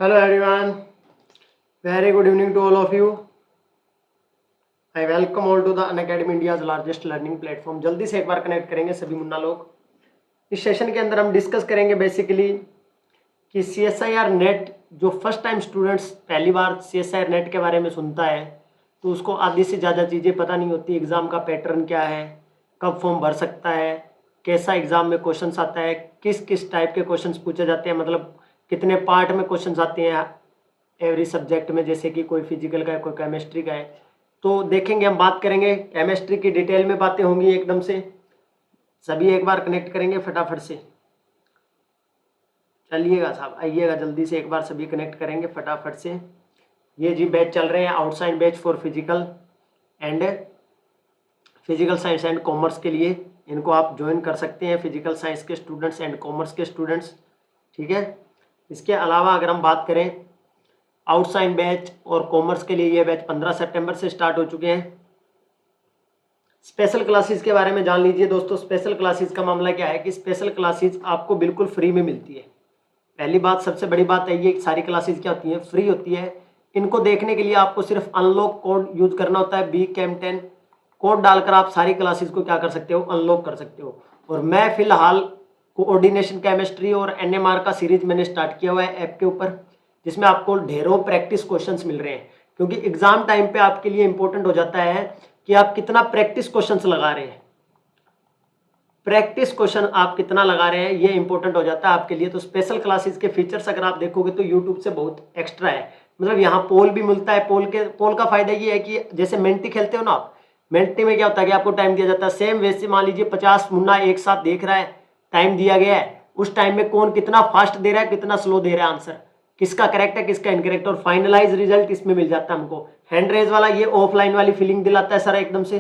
Hello everyone, very good evening to all of you. I welcome all to the Unacademy India's largest learning platform. जल्दी से एक बार connect करेंगे सभी मुन्ना लोग। इस सेशन के अंदर हम डिस्कस करेंगे बेसिकली कि CSIR नेट जो फर्स्ट टाइम स्टूडेंट्स पहली बार CSIR नेट के बारे में सुनता है तो उसको आधी से ज़्यादा चीज़ें पता नहीं होती। एग्ज़ाम का पैटर्न क्या है, कब फॉर्म भर सकता है, कैसा एग्ज़ाम में क्वेश्चंस आता है, किस किस टाइप के क्वेश्चंस पूछे जाते हैं, मतलब कितने पार्ट में क्वेश्चंस आते हैं एवरी सब्जेक्ट में, जैसे कि कोई फिजिकल का है, कोई केमिस्ट्री का है। तो देखेंगे, हम बात करेंगे केमिस्ट्री की, डिटेल में बातें होंगी एकदम से। सभी एक बार कनेक्ट करेंगे फटाफट से। चलिएगा साहब, आइएगा जल्दी से, एक बार सभी कनेक्ट करेंगे फटाफट से। ये जी बैच चल रहे हैं outside batch for physical science and commerce के लिए। इनको आप ज्वाइन कर सकते हैं, फिजिकल साइंस के स्टूडेंट्स एंड कॉमर्स के स्टूडेंट्स, ठीक है। इसके अलावा अगर हम बात करें आउटसाइड बैच और कॉमर्स के लिए, ये बैच 15 सितंबर से स्टार्ट हो चुके हैं। स्पेशल क्लासेस के बारे में जान लीजिए दोस्तों। स्पेशल क्लासेस का मामला क्या है कि स्पेशल क्लासेस आपको बिल्कुल फ्री में मिलती है। पहली बात, सबसे बड़ी बात है ये, सारी क्लासेस क्या होती हैं, फ्री होती है। इनको देखने के लिए आपको सिर्फ अनलॉक कोड यूज करना होता है। BCAM10 कोड डालकर आप सारी क्लासेस को क्या कर सकते हो, अनलॉक कर सकते हो। और मैं फिलहाल कोऑर्डिनेशन केमिस्ट्री और NMR का सीरीज मैंने स्टार्ट किया हुआ है ऐप के ऊपर, जिसमें आपको ढेरों प्रैक्टिस क्वेश्चंस मिल रहे हैं। क्योंकि एग्जाम टाइम पे आपके लिए इंपॉर्टेंट हो जाता है कि आप कितना प्रैक्टिस क्वेश्चंस लगा रहे हैं। प्रैक्टिस क्वेश्चन आप कितना लगा रहे हैं, ये इंपॉर्टेंट हो जाता है आपके लिए। तो स्पेशल क्लासेस के फीचर्स अगर आप देखोगे तो यूट्यूब से बहुत एक्स्ट्रा है। मतलब यहाँ पोल भी मिलता है। पोल का फायदा ये है कि जैसे मेंटी खेलते हो ना आप, मेंटी में क्या होता है कि आपको टाइम दिया जाता है। सेम वैसे मान लीजिए 50 मुन्ना एक साथ देख रहा है, टाइम दिया गया है, उस टाइम में कौन कितना फास्ट दे रहा है, कितना स्लो दे रहा है आंसर, किसका करेक्ट है किसका इनकरेक्ट, और फाइनलाइज रिजल्ट इसमें मिल जाता है हमको। हैंड रेज वाला ये ऑफलाइन वाली फीलिंग दिलाता है सर एकदम से।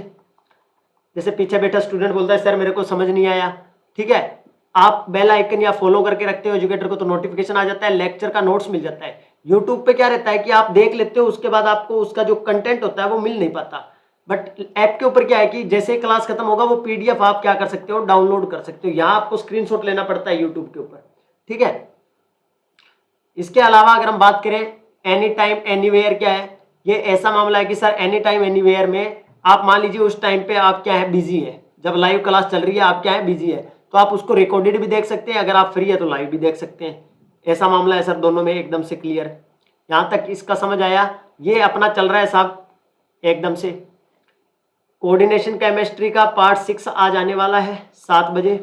जैसे पीछे बैठा स्टूडेंट बोलता है सर मेरे को समझ नहीं आया, ठीक है, आप बेल आइकन या फॉलो करके रखते हो एजुकेटर को तो नोटिफिकेशन आ जाता है, लेक्चर का नोट्स मिल जाता है। यूट्यूब पे क्या रहता है कि आप देख लेते हो, उसके बाद आपको उसका जो कंटेंट होता है वो मिल नहीं पाता। बट ऐप के ऊपर क्या है कि जैसे क्लास खत्म होगा वो PDF आप क्या कर सकते हो, डाउनलोड कर सकते हो। यहाँ आपको स्क्रीनशॉट लेना पड़ता है यूट्यूब के ऊपर, ठीक है। इसके अलावा अगर हम बात करें एनी टाइम एनीवेयर, क्या है, ये ऐसा मामला है कि सर एनी टाइम एनीवेयर में आप मान लीजिए उस टाइम पे आप क्या है, बिजी है, जब लाइव क्लास चल रही है आप क्या है, बिजी है, तो आप उसको रिकॉर्डेड भी देख सकते हैं। अगर आप फ्री है तो लाइव भी देख सकते हैं। ऐसा मामला है सर, दोनों में एकदम से क्लियर। यहाँ तक इसका समझ आया। ये अपना चल रहा है साहब एकदम से। कोऑर्डिनेशन केमिस्ट्री का पार्ट 6 आज आने वाला है 7 बजे।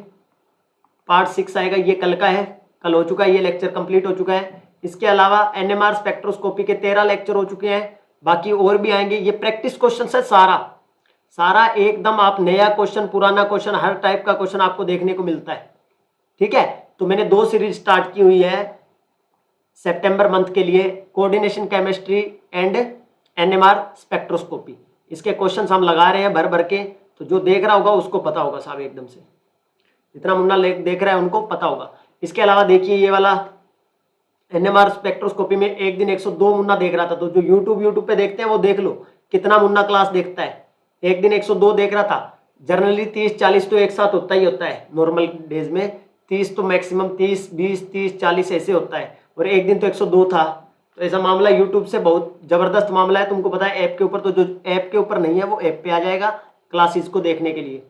पार्ट 6 आएगा, ये कल का है, कल हो चुका है, ये लेक्चर कंप्लीट हो चुका है। इसके अलावा NMR स्पेक्ट्रोस्कोपी के 13 लेक्चर हो चुके हैं, बाकी और भी आएंगे। ये प्रैक्टिस क्वेश्चन है सारा एकदम। आप नया क्वेश्चन, पुराना क्वेश्चन, हर टाइप का क्वेश्चन आपको देखने को मिलता है, ठीक है। तो मैंने 2 सीरीज स्टार्ट की हुई है सितंबर मंथ के लिए, coordination chemistry and NMR spectroscopy. इसके क्वेश्चंस हम लगा रहे हैं भर भर के। तो जो देख रहा होगा उसको पता होगा साहब एकदम से, जितना मुन्ना देख रहा है उनको पता होगा। इसके अलावा देखिए ये वाला NMR स्पेक्ट्रोस्कोपी में एक दिन 102 मुन्ना देख रहा था। तो जो यूट्यूब पे देखते हैं वो देख लो कितना मुन्ना क्लास देखता है। एक दिन 102 देख रहा था। जनरली 30-40 तो एक साथ होता ही होता है नॉर्मल डेज में, 30 तो मैक्सिमम 30-20-30-40 ऐसे होता है, और एक दिन तो 102 था। तो ऐसा मामला यूट्यूब से बहुत जबरदस्त मामला है, तुमको पता है ऐप के ऊपर। तो जो ऐप के ऊपर नहीं है वो ऐप पे आ जाएगा क्लासेस को देखने के लिए।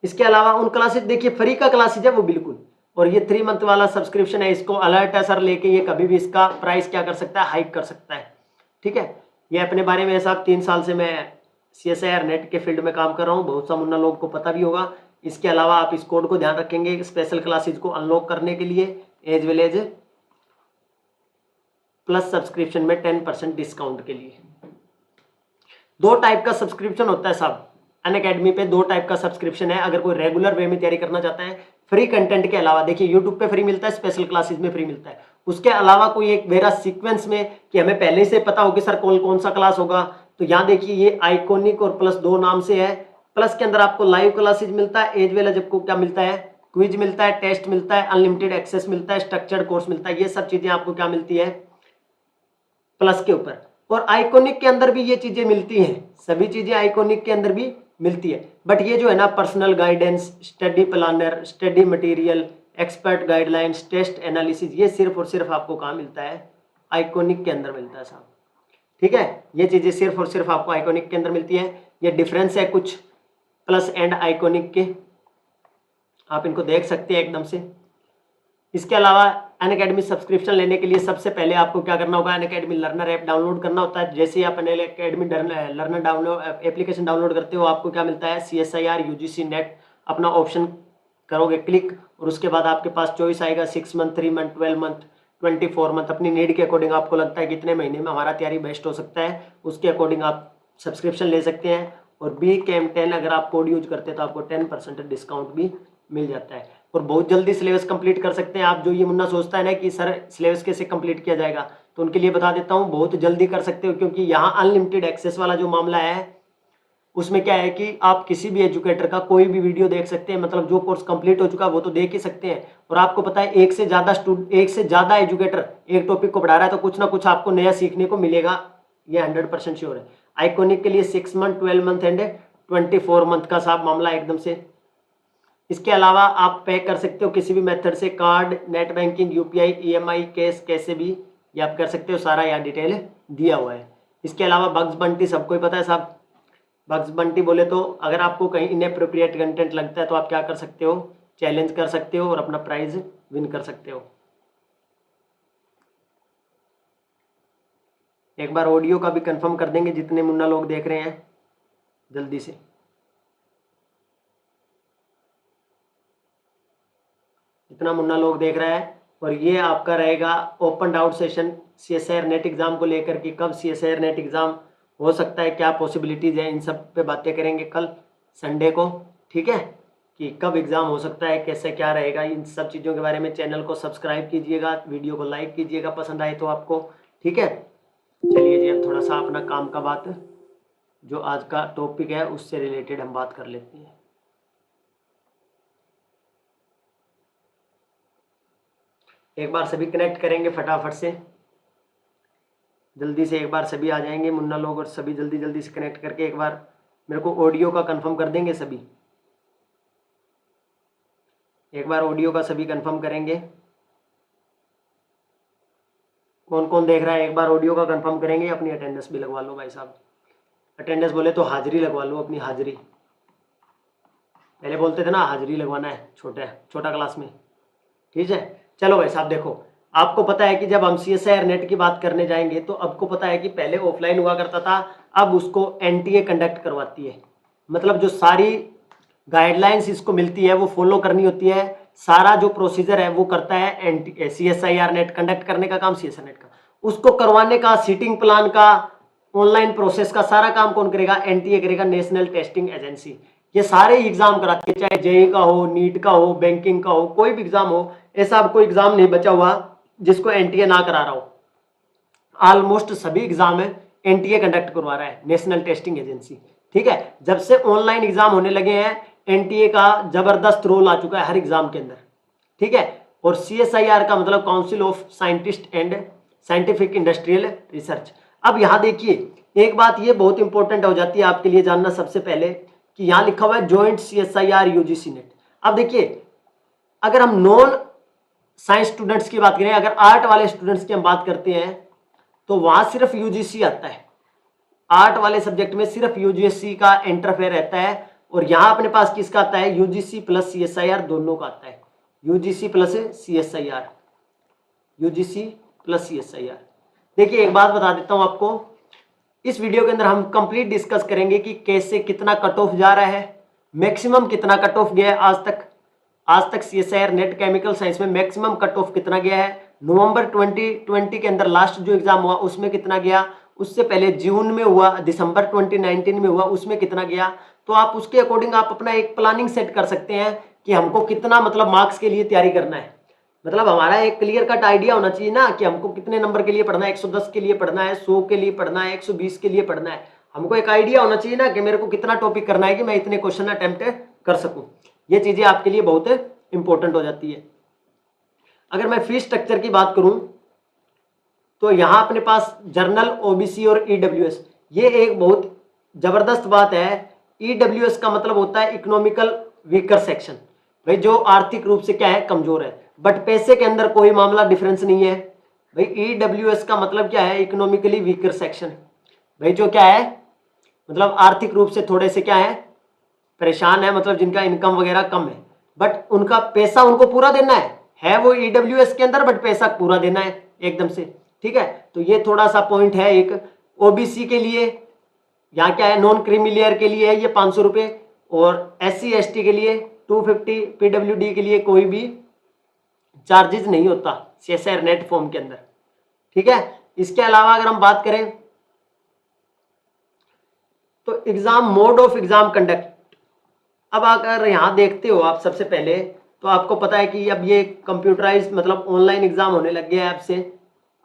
इसके अलावा उन क्लासेस देखिए, फ्री का क्लासेस है वो बिल्कुल। और ये 3 मंथ वाला सब्सक्रिप्शन है, इसको अलर्ट है सर लेके, ये कभी भी इसका प्राइस क्या कर सकता है, हाइक कर सकता है, ठीक है। ये अपने बारे में साहब 3 साल से मैं CSIR नेट के फील्ड में काम कर रहा हूँ, बहुत सा मुन्ना लोग को पता भी होगा। इसके अलावा आप इस कोड को ध्यान रखेंगे स्पेशल क्लासेज को अनलॉक करने के लिए, as well as plus subscription में 10% डिस्काउंट के लिए। 2 टाइप का सब्सक्रिप्शन होता है साहब अनअकैडमी पे, 2 टाइप का सब्सक्रिप्शन है। अगर कोई रेगुलर वे में तैयारी करना चाहता है फ्री कंटेंट के अलावा, देखिए यूट्यूब पे फ्री मिलता है, स्पेशल क्लासेस में फ्री मिलता है। उसके अलावा कोई एक मेरा सीक्वेंस में कि हमें पहले से पता हो कि सर कौन सा क्लास होगा, तो यहाँ देखिए ये आइकॉनिक और प्लस 2 नाम से है। प्लस के अंदर आपको लाइव क्लासेज मिलता है, एज वेल एज आपको क्या मिलता है, क्विज मिलता है, टेस्ट मिलता है, अनलिमिटेड एक्सेस मिलता है, स्ट्रक्चर्ड कोर्स मिलता है। ये सब चीजें आपको क्या मिलती है प्लस के ऊपर। और आइकॉनिक के अंदर भी ये चीजें मिलती हैं, सभी चीजें आइकॉनिक के अंदर भी मिलती है। बट ये जो है ना, personal guidance, study planner, study material, expert guidelines, test analysis, ये सिर्फ और सिर्फ आपको कहाँ मिलता है, आइकॉनिक के अंदर मिलता है साहब। ठीक है, ये चीजें सिर्फ और सिर्फ आपको आइकॉनिक के अंदर मिलती है। ये डिफरेंस है कुछ प्लस एंड आइकॉनिक के, आप इनको देख सकते हैं एकदम से। इसके अलावा अनअकैडमी सब्सक्रिप्शन लेने के लिए सबसे पहले आपको क्या करना होगा, अनअकैडमी लर्नर ऐप डाउनलोड करना होता है। जैसे ही आप Unacademy learner download application download करते हो, आपको क्या मिलता है, CSIR UGC नेट अपना ऑप्शन करोगे क्लिक, और उसके बाद आपके पास चॉइस आएगा 6 मंथ, 3 मंथ, 12 मंथ, 24 मंथ। अपनी नीड के अकॉर्डिंग आपको लगता है कितने महीने में हमारा तैयारी बेस्ट हो सकता है, उसके अकॉर्डिंग आप सब्सक्रिप्शन ले सकते हैं। और BCAM10 अगर आप कोड यूज करते हैं तो आपको 10% डिस्काउंट भी मिल जाता है, और बहुत जल्दी सिलेबस कंप्लीट कर सकते हैं आप। जो ये मुन्ना सोचता है ना कि सर सिलेबस कैसे कंप्लीट किया जाएगा, तो उनके लिए बता देता हूँ, बहुत जल्दी कर सकते हो, क्योंकि यहाँ अनलिमिटेड एक्सेस वाला जो मामला है उसमें क्या है कि आप किसी भी एजुकेटर का कोई भी वीडियो देख सकते हैं। मतलब जो कोर्स कंप्लीट हो चुका है वो तो देख ही सकते हैं, और आपको पता है एक से ज़्यादा एजुकेटर एक टॉपिक को पढ़ा रहा है तो कुछ ना कुछ आपको नया सीखने को मिलेगा, ये 100% श्योर है। आइकॉनिक के लिए 6 मंथ, 12 मंथ एंड 24 मंथ का साफ मामला एकदम से। इसके अलावा आप पे कर सकते हो किसी भी मेथड से, card, net banking, UPI, EMI, cash, कैसे भी ये आप कर सकते हो, सारा यहाँ डिटेल दिया हुआ है। इसके अलावा बग्स बंटी सबको ही पता है साहब। बग्स बंटी बोले तो अगर आपको कहीं इनएप्रोप्रिएट कंटेंट लगता है तो आप क्या कर सकते हो, चैलेंज कर सकते हो और अपना प्राइज विन कर सकते हो। एक बार ऑडियो का भी कंफर्म कर देंगे जितने मुन्ना लोग देख रहे हैं जल्दी से। जितना मुन्ना लोग देख रहा है, और ये आपका रहेगा open doubt session CSIR net exam को लेकर कि कब CSIR नेट एग्जाम हो सकता है, क्या पॉसिबिलिटीज है, इन सब पे बातें करेंगे कल संडे को। ठीक है, कि कब एग्जाम हो सकता है, कैसे क्या रहेगा, इन सब चीज़ों के बारे में। चैनल को सब्सक्राइब कीजिएगा, वीडियो को लाइक कीजिएगा पसंद आए तो आपको। ठीक है, चलिए जी अब थोड़ा सा अपना काम का बात, जो आज का टॉपिक है उससे रिलेटेड हम बात कर लेते हैं। एक बार सभी कनेक्ट करेंगे फटाफट से, जल्दी से एक बार सभी आ जाएंगे मुन्ना लोग, और सभी जल्दी जल्दी से कनेक्ट करके एक बार मेरे को ऑडियो का कंफर्म कर देंगे सभी। एक बार ऑडियो का सभी कंफर्म करेंगे, कौन कौन देख रहा है एक बार ऑडियो का कंफर्म करेंगे। अपनी अटेंडेंस भी लगवा लो भाई साहब, अटेंडेंस बोले तो हाजिरी लगवा लो, अपनी हाजिरी। पहले बोलते थे ना हाजिरी लगवाना है छोटा क्लास में। ठीक है, चलो भाई साहब देखो, आपको पता है कि जब हम CSIR नेट की बात करने जाएंगे तो आपको पता है कि पहले ऑफलाइन हुआ करता था, अब उसको NTA कंडक्ट करवाती है। मतलब जो सारी गाइडलाइंस इसको मिलती है वो फॉलो करनी होती है, सारा जो प्रोसीजर है वो करता है CSIR नेट, कंडक्ट करने का काम CSIR नेट का, उसको करवाने का, सीटिंग प्लान का, ऑनलाइन प्रोसेस का सारा काम कौन करेगा, NTA करेगा, नेशनल टेस्टिंग एजेंसी। ये सारे एग्जाम कराती है, चाहे JEE का हो, नीट का हो, बैंकिंग का हो, कोई भी एग्जाम हो, ऐसा अब कोई एग्जाम नहीं बचा हुआ जिसको NTA ना करा रहा हो। ऑलमोस्ट सभी एग्जाम है NTA कंडक्ट करवा रहा है, नेशनल टेस्टिंग एजेंसी। ठीक है, जब से ऑनलाइन एग्जाम होने लगे हैं NTA का जबरदस्त रोल आ चुका है हर एग्जाम के अंदर। ठीक है, और CSIR का मतलब council of scientist and scientific industrial research. अब यहाँ देखिए एक बात ये बहुत इंपॉर्टेंट हो जाती है आपके लिए जानना सबसे पहले, कि यहाँ लिखा हुआ है ज्वाइंट CSIR UGC नेट। अब देखिए अगर हम नॉन साइंस स्टूडेंट्स की बात करें, अगर आर्ट वाले स्टूडेंट्स की हम बात करते हैं तो वहां सिर्फ UGC आता है, आर्ट वाले सब्जेक्ट में सिर्फ UGC का इंटरफेयर रहता है। और यहां अपने पास किसका आता है, UGC प्लस CSIR दोनों का आता है, UGC plus CSIR, UGC plus CSIR। देखिए एक बात बता देता हूं आपको, इस वीडियो के अंदर हम कंप्लीट डिस्कस करेंगे कि कैसे कितना कट ऑफ जा रहा है, मैक्सिमम कितना कट ऑफ गया है आज तक CSIR नेट केमिकल साइंस में मैक्सिमम कट ऑफ कितना गया है, नवंबर 2020 के अंदर लास्ट जो एग्जाम हुआ उसमें कितना गया, उससे पहले जून में हुआ, दिसंबर 2019 में हुआ उसमें कितना गया। तो आप उसके अकॉर्डिंग आप अपना एक प्लानिंग सेट कर सकते हैं कि हमको कितना मतलब मार्क्स के लिए तैयारी करना है। मतलब हमारा एक क्लियर कट आइडिया होना चाहिए ना कि हमको कितने नंबर के लिए पढ़ना है, 110 के लिए पढ़ना है, 100 के लिए पढ़ना है, 120 के लिए पढ़ना है। हमको एक आइडिया होना चाहिए ना कि मेरे को कितना टॉपिक करना है कि मैं इतने क्वेश्चन अटेम्प्ट कर सकूं। ये चीजें आपके लिए बहुत इंपॉर्टेंट हो जाती है। अगर मैं फीस स्ट्रक्चर की बात करूं तो यहां अपने पास जर्नल, OBC और EWS, ये एक बहुत जबरदस्त बात है। EWS का मतलब होता है इकोनॉमिकल वीकर सेक्शन, भाई जो आर्थिक रूप से क्या है, कमजोर है। बट पैसे के अंदर कोई मामला डिफरेंस नहीं है, भाई EWS का मतलब क्या है, इकोनॉमिकली वीकर सेक्शन। भाई जो क्या है, मतलब आर्थिक रूप से थोड़े से क्या है, परेशान है, मतलब जिनका इनकम वगैरह कम है, बट उनका पैसा उनको पूरा देना है वो EWS के अंदर, बट पैसा पूरा देना है एकदम से। ठीक है, तो ये थोड़ा सा पॉइंट है एक। OBC के लिए यहाँ क्या है, नॉन क्रीमी लेयर के लिए है ये 500 रुपये, और SC ST के लिए 250, PWD के लिए कोई भी चार्जेस नहीं होता CSIR नेट फॉर्म के अंदर। ठीक है, इसके अलावा अगर हम बात करें तो exam, mode of exam conduct. अब अगर यहाँ देखते हो आप सबसे पहले, तो आपको पता है कि अब ये कंप्यूटराइज मतलब ऑनलाइन एग्जाम होने लग गया है अब से।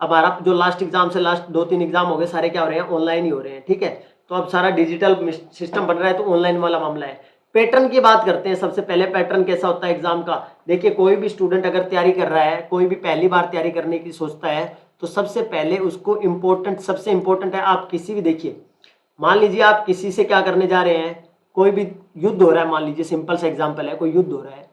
हमारा जो लास्ट एग्जाम से लास्ट 2-3 एग्जाम हो गए, सारे क्या हो रहे हैं, ऑनलाइन ही हो रहे हैं। ठीक है, तो अब सारा डिजिटल सिस्टम बन रहा है, तो ऑनलाइन वाला मामला है। पैटर्न की बात करते हैं सबसे पहले। पैटर्न कैसा होता है एग्जाम का, देखिए कोई भी स्टूडेंट अगर तैयारी कर रहा है, कोई भी पहली बार तैयारी करने की सोचता है, तो सबसे पहले उसको इम्पोर्टेंट, सबसे इम्पोर्टेंट है, आप किसी भी, देखिए मान लीजिए आप किसी से क्या करने जा रहे हैं, कोई भी युद्ध हो रहा है, मान लीजिए सिंपल सा एग्जांपल है, कोई युद्ध हो रहा है,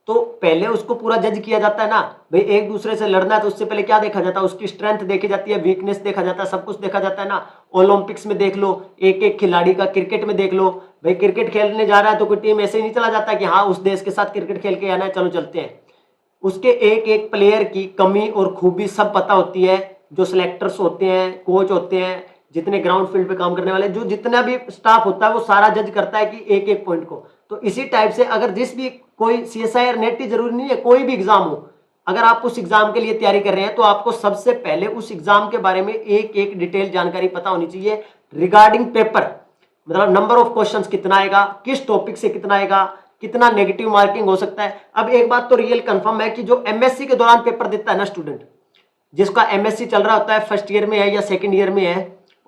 तो पहले उसको पूरा जज किया जाता है ना। भाई एक दूसरे से लड़ना है तो उससे पहले क्या देखा जाता है, उसकी स्ट्रेंथ देखी जाती है, वीकनेस देखा जाता है, सब कुछ देखा जाता है ना। ओलंपिक्स में देख लो, एक एक खिलाड़ी का, क्रिकेट में देख लो, भाई क्रिकेट खेलने जा रहा है तो कोई टीम ऐसे ही नहीं चला जाता कि हाँ उस देश के साथ क्रिकेट खेल के आना है, चलो चलते हैं। उसके एक एक प्लेयर की कमी और खूबी सब पता होती है। जो सिलेक्टर्स होते हैं, कोच होते हैं, जितने ग्राउंड फील्ड पे काम करने वाले, जो जितना भी स्टाफ होता है, वो सारा जज करता है कि एक एक पॉइंट को। तो इसी टाइप से अगर जिस भी कोई CSIR नेट ही जरूरी नहीं है, कोई भी एग्जाम हो, अगर आप उस एग्जाम के लिए तैयारी कर रहे हैं, तो आपको सबसे पहले उस एग्जाम के बारे में एक एक डिटेल जानकारी पता होनी चाहिए रिगार्डिंग पेपर। मतलब नंबर ऑफ क्वेश्चंस कितना आएगा, किस टॉपिक से कितना आएगा, कितना नेगेटिव मार्किंग हो सकता है। अब एक बात तो रियल कंफर्म है कि जो MSc के दौरान पेपर देता है ना स्टूडेंट, जिसका MSc चल रहा होता है, फर्स्ट ईयर में है या सेकंड ईयर में है,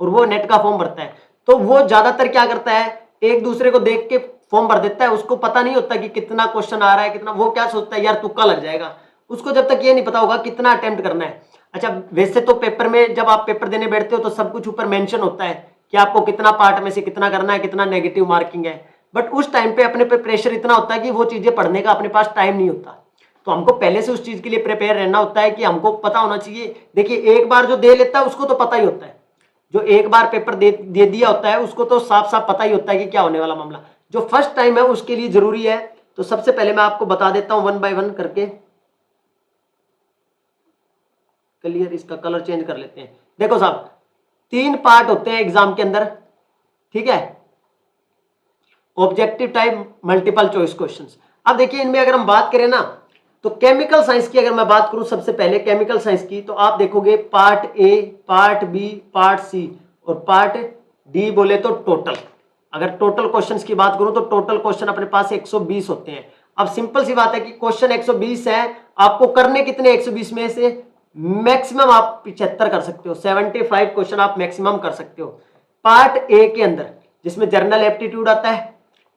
और वो नेट का फॉर्म भरता है, तो वो ज्यादातर क्या करता है, एक दूसरे को देख के फॉर्म भर देता है। उसको पता नहीं होता कि कितना क्वेश्चन आ रहा है, कितना, वो क्या सोचता है यार तुक्का लग जाएगा। उसको जब तक ये नहीं पता होगा कितना अटेम्प्ट करना है। अच्छा, वैसे तो पेपर में जब आप पेपर देने बैठते हो तो सब कुछ ऊपर मेंशन होता है कि आपको कितना पार्ट में से कितना करना है, कितना नेगेटिव मार्किंग है, बट उस टाइम पे अपने पे प्रेशर इतना होता है कि वो चीजें पढ़ने का अपने पास टाइम नहीं होता। तो हमको पहले से उस चीज के लिए प्रिपेयर रहना होता है कि हमको पता होना चाहिए। देखिए एक बार जो दे लेता है उसको तो पता ही होता है, जो एक बार पेपर दे दिया होता है उसको तो साफ साफ पता ही होता है कि क्या होने वाला मामला। जो फर्स्ट टाइम है उसके लिए जरूरी है। तो सबसे पहले मैं आपको बता देता हूं 1 बाय 1 करके। क्लियर, इसका कलर चेंज कर लेते हैं। देखो साहब, 3 पार्ट होते हैं एग्जाम के अंदर। ठीक है, objective type, multiple choice questions. अब देखिए इनमें अगर हम बात करें ना, तो केमिकल साइंस की अगर मैं बात करूं सबसे पहले केमिकल साइंस की, तो आप देखोगे part A, part B, part C और पार्ट D बोले तो टोटल। अगर टोटल क्वेश्चंस की बात करूं तो टोटल क्वेश्चन अपने पास 120 होते हैं। अब सिंपल सी बात है कि क्वेश्चन 120 है, आपको करने कितने 120 में से, मैक्सिमम आप 75 कर सकते हो, 75 क्वेश्चन आप मैक्सिमम कर सकते हो। पार्ट A के अंदर जिसमें जर्नल एप्टीट्यूड आता है,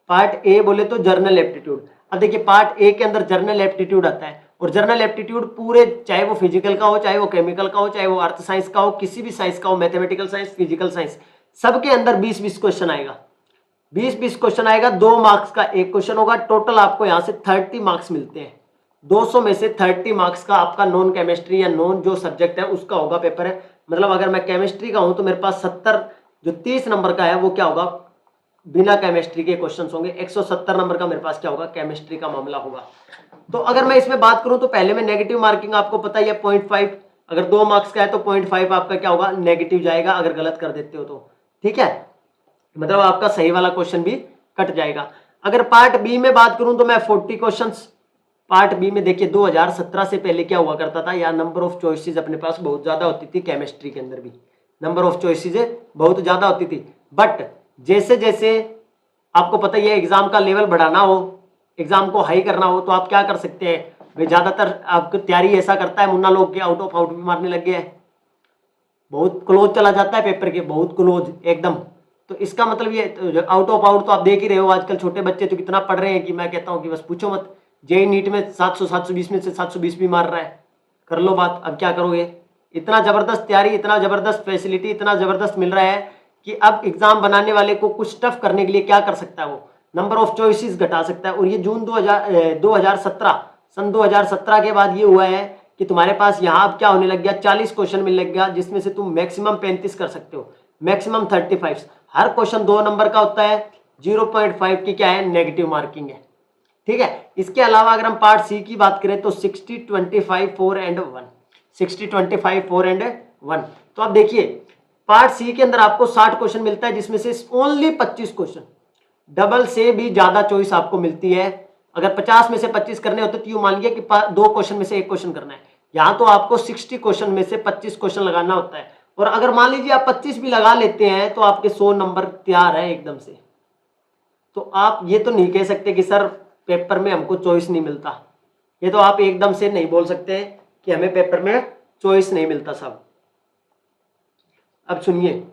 पार्ट A बोले तो जर्नल एप्टीट्यूड। अब देखिए पार्ट A के अंदर जर्नल एप्टीट्यूड आता है, और जर्नल एप्टीट्यूड पूरे, चाहे वो फिजिकल का हो, चाहे वो केमिकल का हो, चाहे वो अर्थ साइंस का हो, किसी भी साइंस का हो, मैथमेटिकल साइंस, फिजिकल साइंस, सबके अंदर 20-20 क्वेश्चन आएगा। 20-20 क्वेश्चन आएगा, 2 मार्क्स का एक क्वेश्चन होगा। टोटल आपको यहाँ से 30 मार्क्स मिलते हैं। 200 में से 30 मार्क्स का आपका नॉन केमिस्ट्री या नॉन जो सब्जेक्ट है उसका होगा पेपर है। मतलब अगर मैं केमिस्ट्री का हूं तो मेरे पास 70, जो 30 नंबर का है वो क्या होगा, बिना केमिस्ट्री के क्वेश्चंस होंगे। 170 नंबर का मेरे पास क्या होगा, केमिस्ट्री का मामला होगा। तो अगर मैं इसमें बात करूं तो पहले में नेगेटिव मार्किंग आपको पता ही है 0.5, अगर 2 मार्क्स का है तो 0.5 आपका क्या होगा, नेगेटिव जाएगा अगर गलत कर देते हो तो। ठीक है, मतलब आपका सही वाला क्वेश्चन भी कट जाएगा। अगर पार्ट बी में बात करूं तो मैं 40 क्वेश्चंस पार्ट बी में, देखिए 2017 से पहले क्या हुआ करता था, या नंबर ऑफ चॉइसेस अपने पास बहुत ज्यादा होती थी, केमिस्ट्री के अंदर भी नंबर ऑफ चॉइसेस बहुत ज्यादा होती थी। बट जैसे जैसे आपको पता ही है एग्जाम का लेवल बढ़ाना हो, एग्जाम को हाई करना हो, तो आप क्या कर सकते हैं भाई, ज्यादातर आपकी तैयारी ऐसा करता है, मुन्ना लोग के आउट ऑफ आउट भी मारने लग गए हैं, बहुत क्लोज चला जाता है पेपर के, बहुत क्लोज एकदम। तो इसका मतलब ये आउट ऑफ आउट तो आप देख ही रहे हो, आजकल छोटे बच्चे तो कितना पढ़ रहे हैं कि मैं कहता हूँ कि बस पूछो मत। जेई नीट में 700-720 में से 720 भी मार रहा है, कर लो बात, अब क्या करोगे। इतना जबरदस्त तैयारी, इतना जबरदस्त फैसिलिटी, इतना जबरदस्त मिल रहा है कि अब एग्जाम बनाने वाले को कुछ टफ करने के लिए क्या कर सकता है, वो नंबर ऑफ चॉइसेस घटा सकता है। और ये जून 2017 सन 2017 के बाद ये हुआ है कि कि तुम्हारे पास यहाँ अब क्या होने लग गया, 40 क्वेश्चन मिलने लग गया, जिसमें से तुम मैक्सिमम 35 कर सकते हो, मैक्सिमम 35। हर क्वेश्चन 2 नंबर का होता है, 0.5 की क्या है, नेगेटिव मार्किंग है। ठीक है, इसके अलावा अगर हम पार्ट सी की बात करें तो 60, 25, 4 एंड 1, 60, 25, 4 एंड 1। तो अब देखिए पार्ट सी के अंदर आपको 60 क्वेश्चन मिलता है, जिसमें से ओनली 25 क्वेश्चन, डबल से भी ज्यादा चॉइस आपको मिलती है। अगर 50 में से 25 करने होते तो यूं मान लिया कि 2 क्वेश्चन में से 1 क्वेश्चन करना है, यहाँ तो आपको 60 क्वेश्चन में से 25 क्वेश्चन लगाना होता है। और अगर मान लीजिए आप 25 भी लगा लेते हैं तो आपके 100 नंबर तैयार है एकदम से। तो आप ये तो नहीं कह सकते कि सर पेपर में हमको चॉइस नहीं मिलता, ये तो आप एकदम से नहीं बोल सकते कि हमें पेपर में चॉइस नहीं मिलता सब। अब सुनिए,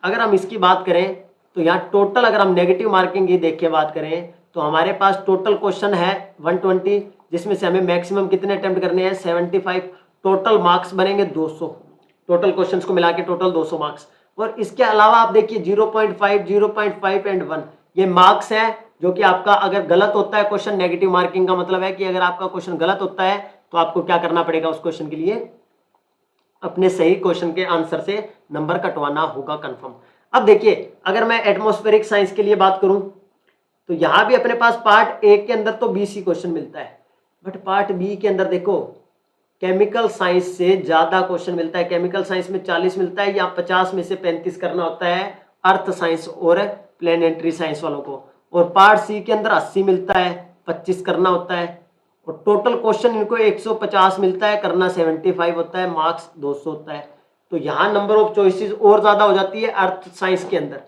अगर हम इसकी बात करें तो यहाँ टोटल, अगर हम नेगेटिव मार्किंग की देख के बात करें तो हमारे पास टोटल क्वेश्चन है 120, जिसमें से हमें मैक्सिमम कितने अटेम्प्ट करने हैं, 75। टोटल मार्क्स बनेंगे 200, टोटल क्वेश्चंस को मिला के टोटल 200 मार्क्स। और इसके अलावा आप देखिए 0.5, 0.5 एंड 1 ये मार्क्स है, जो कि आपका अगर गलत होता है क्वेश्चन, नेगेटिव मार्किंग का मतलब है कि अगर आपका क्वेश्चन गलत होता है तो आपको क्या करना पड़ेगा, उस क्वेश्चन के लिए अपने सही क्वेश्चन के आंसर से नंबर कटवाना होगा कंफर्म। अब देखिए अगर मैं एटमॉस्फेरिक साइंस के लिए बात करूं तो यहां भी अपने पास पार्ट ए के अंदर तो 20 ही क्वेश्चन मिलता है, बट पार्ट बी के अंदर देखो केमिकल साइंस से ज्यादा क्वेश्चन मिलता है। केमिकल साइंस में 40 मिलता है, या 50 में से 35 करना होता है अर्थ साइंस और प्लेनेटरी साइंस वालों को। और पार्ट सी के अंदर 80 मिलता है, 25 करना होता है। और टोटल क्वेश्चन इनको 150 मिलता है, करना 75 होता है, मार्क्स 200 होता है। तो यहाँ नंबर ऑफ चॉइसेस और ज्यादा हो जाती है अर्थ साइंस के अंदर,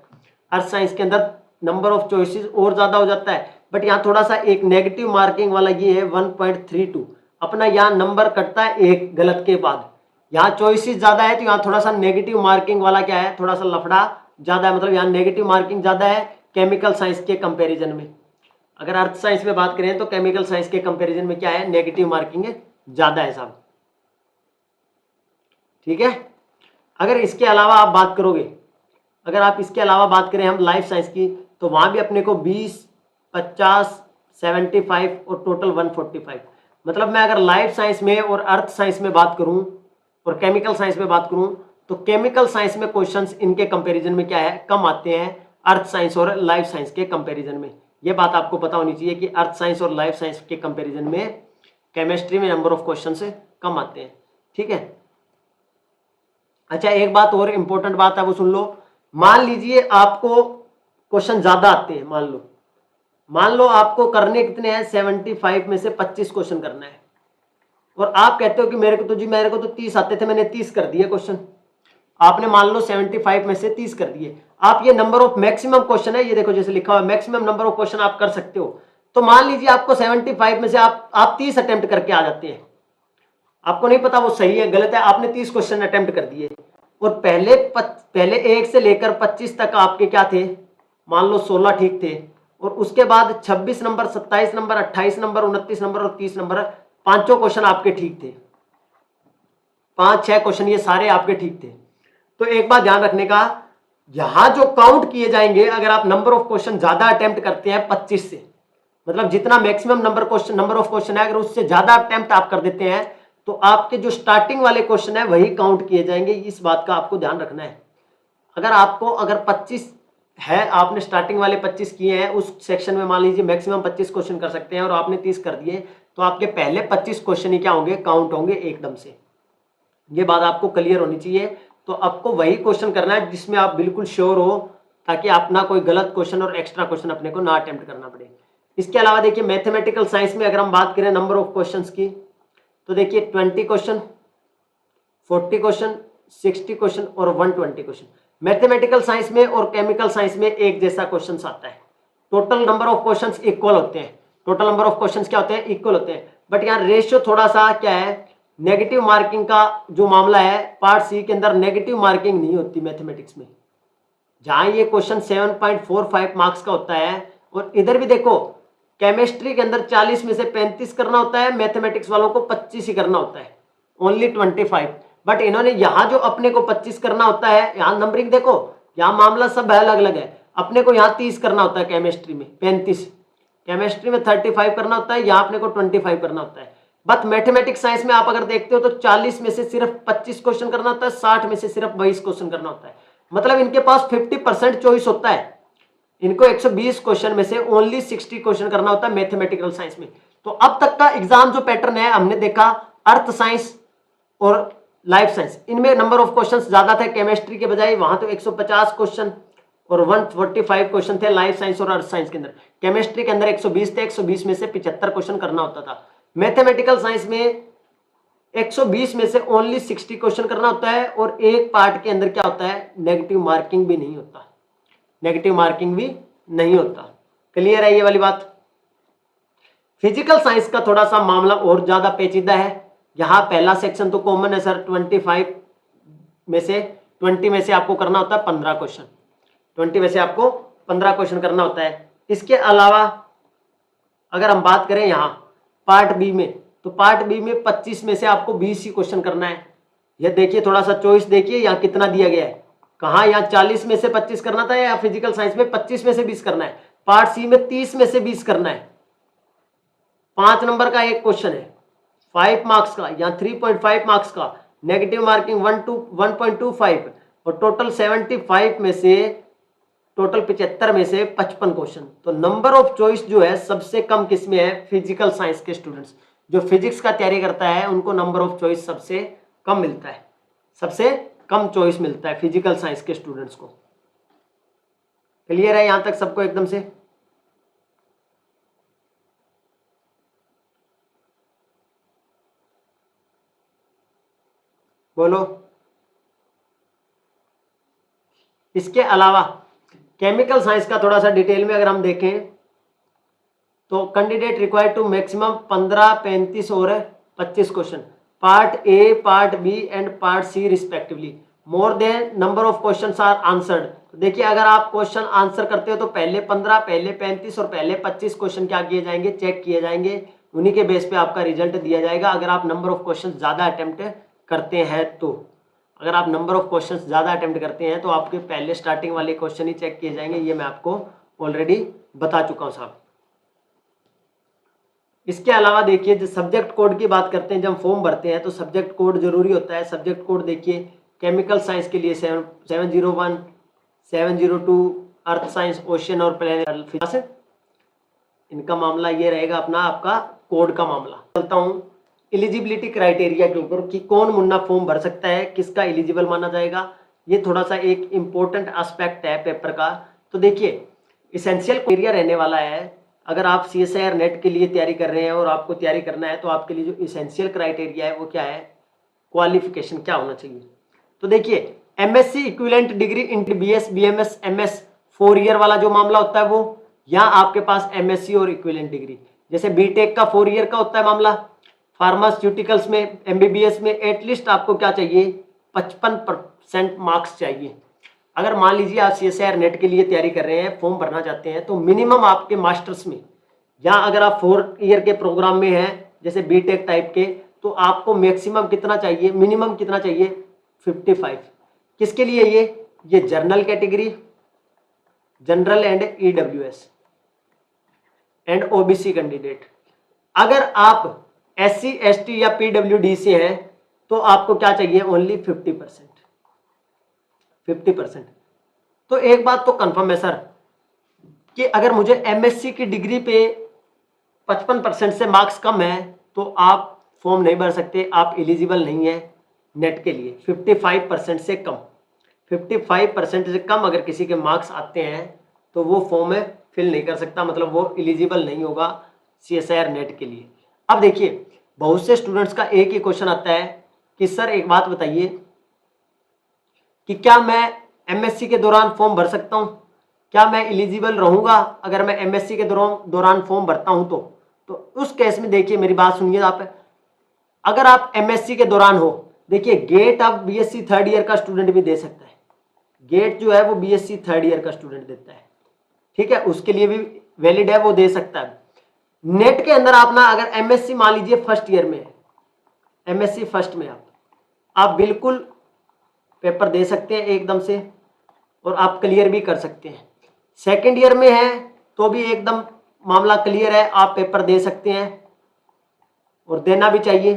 अर्थ साइंस के अंदर नंबर ऑफ चॉइसेस और ज्यादा हो जाता है। बट यहाँ थोड़ा सा एक नेगेटिव मार्किंग वाला ये है 1.32, अपना यहाँ नंबर कटता है एक गलत के बाद। यहाँ चॉइसेस ज्यादा है तो यहाँ थोड़ा सा नेगेटिव मार्किंग वाला क्या है, थोड़ा सा लफड़ा ज्यादा है, मतलब यहाँ नेगेटिव मार्किंग ज्यादा है केमिकल साइंस के कंपेरिजन में। अगर अर्थ साइंस में बात करें तो केमिकल साइंस के कंपैरिजन में क्या है, नेगेटिव मार्किंग ज्यादा है साहब। ठीक है, अगर इसके अलावा आप बात करोगे, अगर आप इसके अलावा बात करें हम लाइफ साइंस की, तो वहां भी अपने को 20, 50, 75 और टोटल 145। मतलब मैं अगर लाइफ साइंस में और अर्थ साइंस में बात करूं और केमिकल साइंस में बात करूं तो केमिकल साइंस में क्वेश्चंस इनके कंपैरिजन में क्या है, कम आते हैं अर्थ साइंस और लाइफ साइंस के कंपैरिजन में। ये बात आपको पता होनी चाहिए कि अर्थ साइंस और लाइफ साइंस के कंपैरिजन में केमिस्ट्री में नंबर ऑफ क्वेश्चन से कम आते हैं। ठीक है, अच्छा एक बात और इंपॉर्टेंट बात है वो सुन लो। मान लीजिए आपको क्वेश्चन ज्यादा आते हैं, मान लो आपको करने कितने हैं, 75 में से 25 क्वेश्चन करना है, और आप कहते हो कि मेरे को तो 30 आते थे, मैंने 30 कर दिए क्वेश्चन। आपने मान लो 75 में से 30 कर दिए, आप ये नंबर ऑफ मैक्सिमम क्वेश्चन है, ये देखो जैसे लिखा हुआ है मैक्सिमम नंबर ऑफ क्वेश्चन आप कर सकते हो। तो मान लीजिए आपको 75 में से आप 30 अटेम्प्ट करके आ जाते हैं, आपको नहीं पता वो सही है गलत है, आपने 30 क्वेश्चन अटेम्प्ट कर दिए, और पहले 1 से लेकर 25 तक आपके क्या थे, मान लो 16 ठीक थे, और उसके बाद 26 नंबर, 27 नंबर, 28 नंबर, 29 नंबर और 30 नंबर, पांचों क्वेश्चन आपके ठीक थे, 5-6 क्वेश्चन ये सारे आपके ठीक थे। तो एक बात ध्यान रखने का, यहां जो काउंट किए जाएंगे, अगर आप नंबर ऑफ क्वेश्चन ज्यादा अटेम्प्ट करते हैं 25 से, मतलब जितना मैक्सिमम नंबर ऑफ क्वेश्चन है, अगर उससे ज्यादा अटेम्प्ट आप कर देते हैं तो आपके जो स्टार्टिंग वाले क्वेश्चन है वही काउंट किए जाएंगे। इस बात का आपको ध्यान रखना है। अगर 25 है, आपने स्टार्टिंग वाले 25 किए हैं, उस सेक्शन में मान लीजिए मैक्सिमम 25 क्वेश्चन कर सकते हैं और आपने 30 कर दिए, तो आपके पहले 25 क्वेश्चन ही क्या होंगे, काउंट होंगे एकदम से। ये बात आपको क्लियर होनी चाहिए। तो आपको वही क्वेश्चन करना है जिसमें आप बिल्कुल श्योर हो, ताकि अपना कोई गलत क्वेश्चन और एक्स्ट्रा क्वेश्चन अपने को ना अटेम्प्ट करना पड़े। इसके अलावा देखिए मैथमेटिकल साइंस में अगर हम बात करें नंबर ऑफ क्वेश्चंस की, तो देखिए 20 क्वेश्चन, 40 क्वेश्चन, 60 क्वेश्चन और 120 क्वेश्चन। मैथमेटिकल साइंस में और केमिकल साइंस में एक जैसा क्वेश्चन आता है, total number of questions equal होते हैं, टोटल नंबर ऑफ क्वेश्चंस क्या होते हैं, इक्वल होते हैं। बट यहाँ रेशियो थोड़ा सा क्या है, नेगेटिव मार्किंग का जो मामला है, पार्ट सी के अंदर नेगेटिव मार्किंग नहीं होती मैथमेटिक्स में, जहां ये क्वेश्चन 7.45 मार्क्स का होता है। और इधर भी देखो केमिस्ट्री के अंदर 40 में से 35 करना होता है, मैथमेटिक्स वालों को 25 ही करना होता है, ओनली 25। बट इन्होंने यहाँ जो अपने को 25 करना होता है, यहाँ नंबरिंग देखो, यहाँ मामला सब अलग अलग है। अपने को यहाँ 30 करना होता है केमिस्ट्री में, 35, केमिस्ट्री में 35 करना होता है, यहाँ अपने को 25 करना होता है। बट मैथमेटिक्स साइंस में आप अगर देखते हो तो 40 में से सिर्फ 25 क्वेश्चन करना होता है, 60 में से सिर्फ 22 क्वेश्चन करना होता है। मतलब इनके पास 50% चॉइस होता है। इनको 120 क्वेश्चन में से ओनली 60 क्वेश्चन करना होता है मैथमेटिकल साइंस में। तो अब तक का एग्जाम जो पैटर्न है हमने देखा, अर्थ साइंस और लाइफ साइंस, इनमें नंबर ऑफ क्वेश्चंस ज्यादा थे केमिस्ट्री के बजाय, वहां तो 150 क्वेश्चन और 145 क्वेश्चन थे लाइफ साइंस और अर्थ साइंस के अंदर। केमिस्ट्री के अंदर 120 थे, 120 में से 75 क्वेश्चन करना होता था। मैथमेटिकल साइंस में 120 में से ओनली 60 क्वेश्चन करना होता है, और एक पार्ट के अंदर क्या होता है, नेगेटिव मार्किंग भी नहीं होता, नेगेटिव मार्किंग भी नहीं होता। क्लियर है ये वाली बात। फिजिकल साइंस का थोड़ा सा मामला और ज्यादा पेचीदा है। यहाँ पहला सेक्शन तो कॉमन है सर, 25 में से 20 में से आपको करना होता है 15 क्वेश्चन, 20 में से आपको 15 क्वेश्चन करना होता है। इसके अलावा अगर हम बात करें यहाँ पार्ट बी में, तो पार्ट बी में 25 में से आपको 20 ही क्वेश्चन करना है। ये देखिए थोड़ा सा चॉइस देखिए यहाँ कितना दिया गया है, कहाँ यहाँ 40 में से 25 करना था, या फिजिकल साइंस में 25 में से 20 करना है। पार्ट सी में 30 में से 20 करना है। 5 नंबर का एक क्वेश्चन है 5 मार्क्स का, यहाँ 3.5 मार्क्स का, नेगेटिव मार्किंग 1.25, और टोटल 75 में से, टोटल 75 में से 55 क्वेश्चन। तो नंबर ऑफ चॉइस जो है सबसे कम किस में है, फिजिकल साइंस के स्टूडेंट्स जो फिजिक्स का तैयारी करता है उनको नंबर ऑफ चॉइस सबसे कम मिलता है, सबसे कम चॉइस मिलता है फिजिकल साइंस के स्टूडेंट्स को। क्लियर है यहां तक सबको एकदम से? बोलो। इसके अलावा केमिकल साइंस का थोड़ा सा डिटेल में अगर हम देखें तो कैंडिडेट रिक्वायर्ड टू मैक्सिमम 15, 35 और 25 question, part A, part B and part C respectively, more than number of questions are answered. देखिए अगर आप क्वेश्चन आंसर करते हो तो पहले 15, पहले 35 और पहले 25 क्वेश्चन क्या किए जाएंगे, चेक किए जाएंगे, उन्हीं के बेस पे आपका रिजल्ट दिया जाएगा। अगर आप नंबर ऑफ क्वेश्चन ज़्यादा अटेम्प्ट करते हैं तो, अगर आप नंबर ऑफ क्वेश्चन ज़्यादा अटेम्प्ट करते हैं तो आपके पहले स्टार्टिंग वाले क्वेश्चन ही चेक किए जाएंगे, ये मैं आपको ऑलरेडी बता चुका हूँ साहब। इसके अलावा देखिए जो सब्जेक्ट कोड की बात करते हैं, जब फॉर्म भरते हैं तो सब्जेक्ट कोड जरूरी होता है। सब्जेक्ट कोड देखिए केमिकल साइंस के लिए 701, 702, अर्थ साइंस, ओशियन और प्लैनेट फिजिक्स, इनका मामला ये रहेगा अपना आपका कोड का मामला। चलता हूँ एलिजिबिलिटी क्राइटेरिया के ऊपर कि कौन मुन्ना फॉर्म भर सकता है, किसका एलिजिबल माना जाएगा। ये थोड़ा सा एक इम्पोर्टेंट एस्पेक्ट है पेपर का। तो देखिए इसेंशियल क्राइटेरिया रहने वाला है, अगर आप CSIR नेट के लिए तैयारी कर रहे हैं और आपको तैयारी करना है तो आपके लिए जो इसेंशियल क्राइटेरिया है वो क्या है, क्वालिफिकेशन क्या होना चाहिए। तो देखिए MSc equivalent degree in BS, BMS, MS 4 year वाला जो मामला होता है वो, या आपके पास MSc और इक्विवेलेंट डिग्री, जैसे बीटेक का 4 ईयर का होता है मामला, फार्मास्यूटिकल्स में MBBS में एटलीस्ट आपको क्या चाहिए, 55% मार्क्स चाहिए। अगर मान लीजिए आप CSIR नेट के लिए तैयारी कर रहे हैं, फॉर्म भरना चाहते हैं, तो मिनिमम आपके मास्टर्स में, या अगर आप 4 ईयर के प्रोग्राम में हैं जैसे बीटेक टाइप के, तो आपको मैक्सिमम कितना चाहिए, मिनिमम कितना चाहिए, 55। किसके लिए ये general category, general and EWS and OBC candidate. अगर आप SC, ST या PWD से हैं तो आपको क्या चाहिए, ओनली 50%। तो एक बात तो कंफर्म है सर कि अगर मुझे MSc की डिग्री पे 55% से मार्क्स कम है तो आप फॉर्म नहीं भर सकते, आप एलिजिबल नहीं है नेट के लिए। 55% से कम, 55% से कम अगर किसी के मार्क्स आते हैं तो वो फॉर्म फिल नहीं कर सकता, मतलब वो एलिजिबल नहीं होगा CSIR नेट के लिए। अब देखिए बहुत से स्टूडेंट्स का एक ही क्वेश्चन आता है कि सर एक बात बताइए कि क्या मैं MSc के दौरान फॉर्म भर सकता हूं, क्या मैं एलिजिबल रहूंगा अगर मैं MSc के दौरान फॉर्म भरता हूं तो उस केस में देखिए मेरी बात सुनिए आप, अगर आप MSc के दौरान हो, देखिए गेट आप BSc 3rd ईयर का स्टूडेंट भी दे सकता है, गेट जो है वो BSc 3rd ईयर का स्टूडेंट देता है, ठीक है, उसके लिए भी वैलिड है, वो दे सकता है। नेट के अंदर आप ना अगर MSc मान लीजिए फर्स्ट ईयर में है, MSc फर्स्ट में आप बिल्कुल पेपर दे सकते हैं एकदम से और आप क्लियर भी कर सकते हैं। सेकेंड ईयर में है तो भी एकदम मामला क्लियर है, आप पेपर दे सकते हैं। और देना भी चाहिए,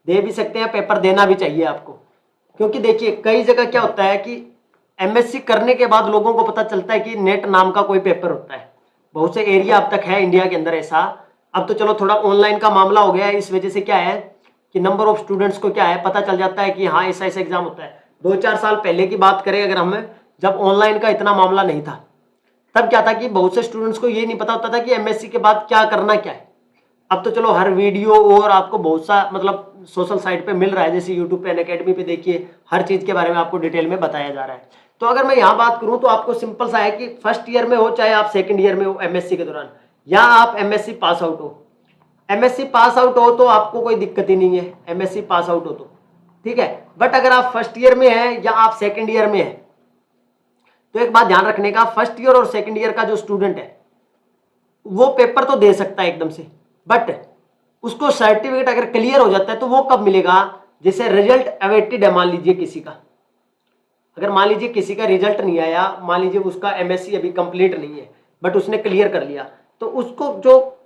दे भी सकते हैं पेपर, देना भी चाहिए आपको। क्योंकि देखिए कई जगह क्या होता है कि एमएससी करने के बाद लोगों को पता चलता है कि नेट नाम का कोई पेपर होता है। बहुत से एरिया अब तक है इंडिया के अंदर ऐसा। अब तो चलो थोड़ा ऑनलाइन का मामला हो गया है, इस वजह से क्या है कि नंबर ऑफ स्टूडेंट्स को क्या है पता चल जाता है कि हाँ ऐसा ऐसा एग्जाम होता है। 2-4 साल पहले की बात करें अगर हम, जब ऑनलाइन का इतना मामला नहीं था, तब क्या था कि बहुत से स्टूडेंट्स को ये नहीं पता होता था कि एमएससी के बाद क्या करना क्या है। अब तो चलो हर वीडियो और आपको बहुत सा मतलब सोशल साइट पे मिल रहा है, जैसे यूट्यूब पे, अनअकैडमी पे देखिए हर चीज़ के बारे में आपको डिटेल में बताया जा रहा है। तो अगर मैं यहाँ बात करूँ तो आपको सिंपल सा है कि फर्स्ट ईयर में हो चाहे आप सेकंड ईयर में हो एमएससी के दौरान, या आप एमएससी पास आउट हो, एमएससी पास आउट हो तो आपको कोई दिक्कत ही नहीं है, एमएससी पास आउट हो तो ठीक है। बट अगर आप फर्स्ट ईयर में हैं या आप सेकंड ईयर में हैं, तो एक बात ध्यान रखने का, फर्स्ट ईयर और सेकंड ईयर का जो स्टूडेंट है वो पेपर तो दे सकता है एकदम से, बट उसको सर्टिफिकेट अगर क्लियर हो जाता है तो वो कब मिलेगा, जैसे रिजल्ट अवेटेड है मान लीजिए किसी का, अगर मान लीजिए किसी का रिजल्ट नहीं आया, मान लीजिए उसका एमएससी अभी कंप्लीट नहीं है बट उसने क्लियर कर लिया, तो उसको जो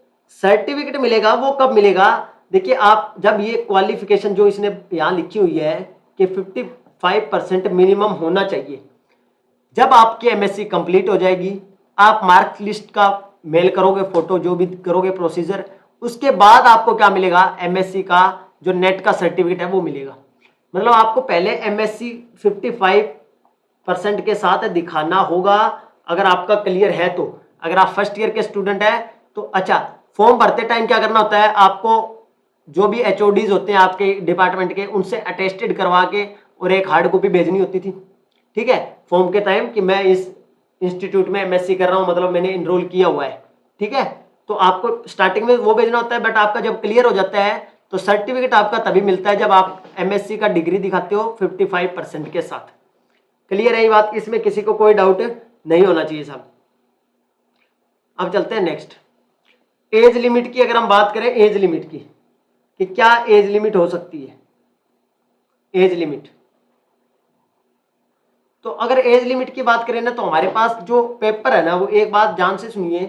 सर्टिफिकेट मिलेगा वो कब मिलेगा। देखिए आप जब ये क्वालिफिकेशन जो इसने यहाँ लिखी हुई है कि 55% मिनिमम होना चाहिए, जब आपकी एमएससी कंप्लीट हो जाएगी, आप मार्क लिस्ट का मेल करोगे, फोटो जो भी करोगे प्रोसीजर, उसके बाद आपको क्या मिलेगा, एमएससी का जो नेट का सर्टिफिकेट है वो मिलेगा। मतलब आपको पहले एमएससी 55% के साथ दिखाना होगा अगर आपका क्लियर है तो। अगर आप फर्स्ट ईयर के स्टूडेंट हैं तो अच्छा, फॉर्म भरते टाइम क्या करना होता है, आपको जो भी एचओडीज होते हैं आपके डिपार्टमेंट के, उनसे अटेस्टेड करवा के और एक हार्ड कॉपी भेजनी होती थी, ठीक है, फॉर्म के टाइम कि मैं इस इंस्टीट्यूट में एमएससी कर रहा हूं, मतलब मैंने इनरोल किया हुआ है, ठीक है। तो आपको स्टार्टिंग में वो भेजना होता है, बट आपका जब क्लियर हो जाता है तो सर्टिफिकेट आपका तभी मिलता है जब आप एमएससी का डिग्री दिखाते हो 55% के साथ। क्लियर है ये बात, इसमें किसी को कोई डाउट नहीं होना चाहिए साहब। अब चलते हैं नेक्स्ट, एज लिमिट की। अगर हम बात करें एज लिमिट की कि क्या एज लिमिट हो सकती है, एज लिमिट, तो अगर एज लिमिट की बात करें ना तो हमारे पास जो पेपर है ना, वो एक बात ध्यान से सुनिए,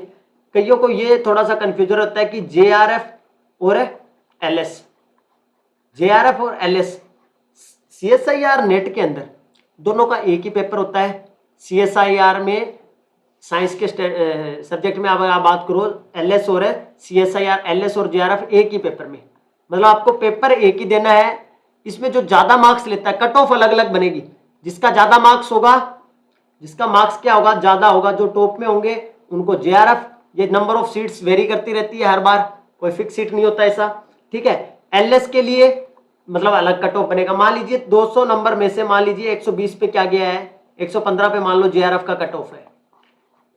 कईयों को ये थोड़ा सा कंफ्यूजन होता है कि जेआरएफ और एलएस, जेआरएफ और एलएस, सीएसआईआर नेट के अंदर दोनों का एक ही पेपर होता है। सीएसआईआर में साइंस के सब्जेक्ट में अगर आप बात करो, एलएस और सीएसआईआर, एलएस और जेआरएफ एक ही पेपर में, मतलब आपको पेपर एक ही देना है। इसमें जो ज्यादा मार्क्स लेता है, कट ऑफ अलग अलग बनेगी, जिसका ज्यादा मार्क्स होगा, जिसका मार्क्स क्या होगा ज्यादा होगा, जो टॉप में होंगे उनको जेआरएफ, ये नंबर ऑफ सीट्स वेरी करती रहती है हर बार, कोई फिक्स सीट नहीं होता ऐसा, ठीक है। एलएस के लिए मतलब अलग कट ऑफ बनेगा, मान लीजिए 200 नंबर में से मान लीजिए 120 पे क्या गया है, 115 पे मान लो जेआरएफ का कट ऑफ है,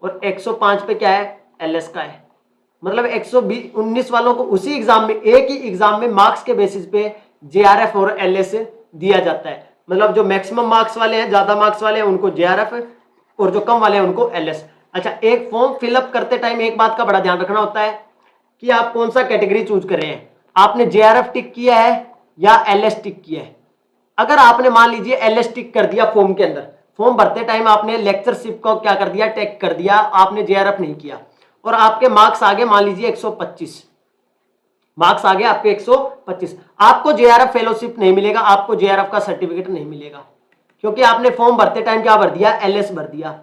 और 105 पे क्या है, एलएस का है। मतलब 119 वालों को उसी एग्जाम में, एक ही एग्जाम में मार्क्स के बेसिस पे जेआरएफ और एलएस दिया जाता है। मतलब जो मैक्सिमम मार्क्स वाले हैं, ज्यादा मार्क्स वाले हैं, उनको जेआरएफ, और जो कम वाले हैं उनको एलएस। अच्छा, एक फॉर्म फिलअप करते टाइम एक बात का बड़ा ध्यान रखना होता है कि आप कौन सा कैटेगरी चूज कर रहे हैं, आपने जेआरएफ टिक किया है या एलएस टिक किया है। अगर आपने मान लीजिए एलएस टिक कर दिया फॉर्म के अंदर, फॉर्म भरते टाइम आपने लेक्चरशिप को क्या कर दिया, टिक कर दिया, आपने जेआरएफ नहीं किया, और आपके मार्क्स आगे मान लीजिए 125 मार्क्स आ गए आपके 125, आपको जेआरएफ फेलोशिप नहीं मिलेगा, आपको जेआरएफ का सर्टिफिकेट नहीं मिलेगा, क्योंकि आपने फॉर्म भरते टाइम क्या भर दिया, एलएस भर दिया।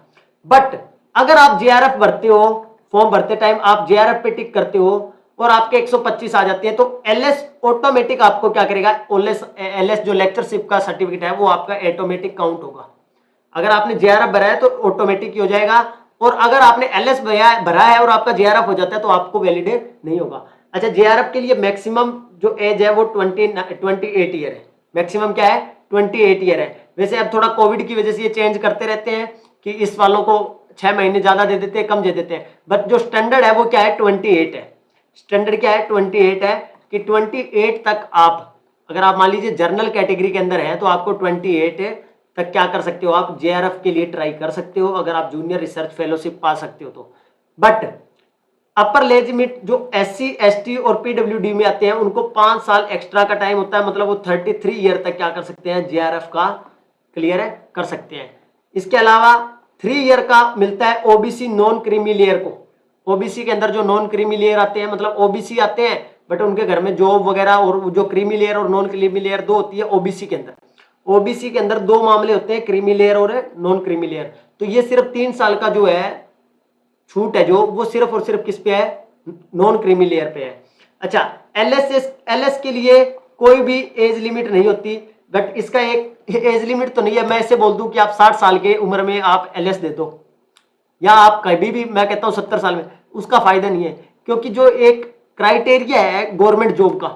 बट अगर आप जेआरएफ भरते हो, फॉर्म भरते टाइम आप जेआरएफ पे टिक करते हो और आपके 125 आ जाते हैं, तो एलएस ऑटोमेटिक आपको क्या करेगा, एलएस जो लेक्चरशिप का सर्टिफिकेट है वो आपका ऑटोमेटिक काउंट होगा। अगर आपने जेआरएफ भरा है तो ऑटोमेटिक ही हो जाएगा, और अगर आपने एलएस भरा है और आपका जेआरएफ हो जाता है तो आपको वैलिडेट नहीं होगा। अच्छा, जेआरएफ के लिए मैक्सिमम जो एज है वो 28 ईयर है, मैक्सिमम क्या है 28 ईयर है। वैसे अब थोड़ा कोविड की वजह से ये चेंज करते रहते हैं कि इस वालों को 6 महीने ज्यादा दे देते हैं, कम दे देते हैं, बट जो स्टैंडर्ड है वो क्या है 28 है। स्टैंडर्ड क्या है 28 है, कि 28 तक आप, अगर आप मान लीजिए जनरल कैटेगरी के अंदर है तो आपको 28 तक क्या कर सकते हो, आप जेआरएफ के लिए ट्राई कर सकते हो, अगर आप जूनियर रिसर्च फेलोशिप पा सकते हो तो। बट अपर एज लिमिट जो एससी एसटी और पीडब्ल्यूडी में आते हैं उनको 5 साल एक्स्ट्रा का टाइम होता है, मतलब वो 33 ईयर तक क्या कर सकते हैं, जेआरएफ का क्लियर कर सकते हैं। इसके अलावा 3 ईयर का मिलता है ओबीसी नॉन क्रीमी लेयर को। ओबीसी के अंदर जो नॉन क्रीमी लेयर आते हैं, मतलब ओबीसी आते हैं बट उनके घर में जॉब वगैरह और जो क्रीमी लेयर और नॉन क्रीमी लेयर दो होती है ओबीसी के अंदर। ओबीसी के अंदर दो मामले होते हैं, क्रीमी लेयर और नॉन क्रीमी लेयर। तो ये सिर्फ 3 साल का जो है छूट है जो वो सिर्फ और सिर्फ किस पे है, नॉन क्रीमी लेयर पे है। अच्छा, एलएस के लिए कोई भी एज लिमिट नहीं होती, बट इसका एक एज लिमिट तो नहीं है। मैं ऐसे बोल दूं कि आप 60 साल के उम्र में आप एलएस दे दो, या आप कभी भी, मैं कहता हूं 70 साल में, उसका फायदा नहीं है। क्योंकि जो एक क्राइटेरिया है गवर्नमेंट जॉब का,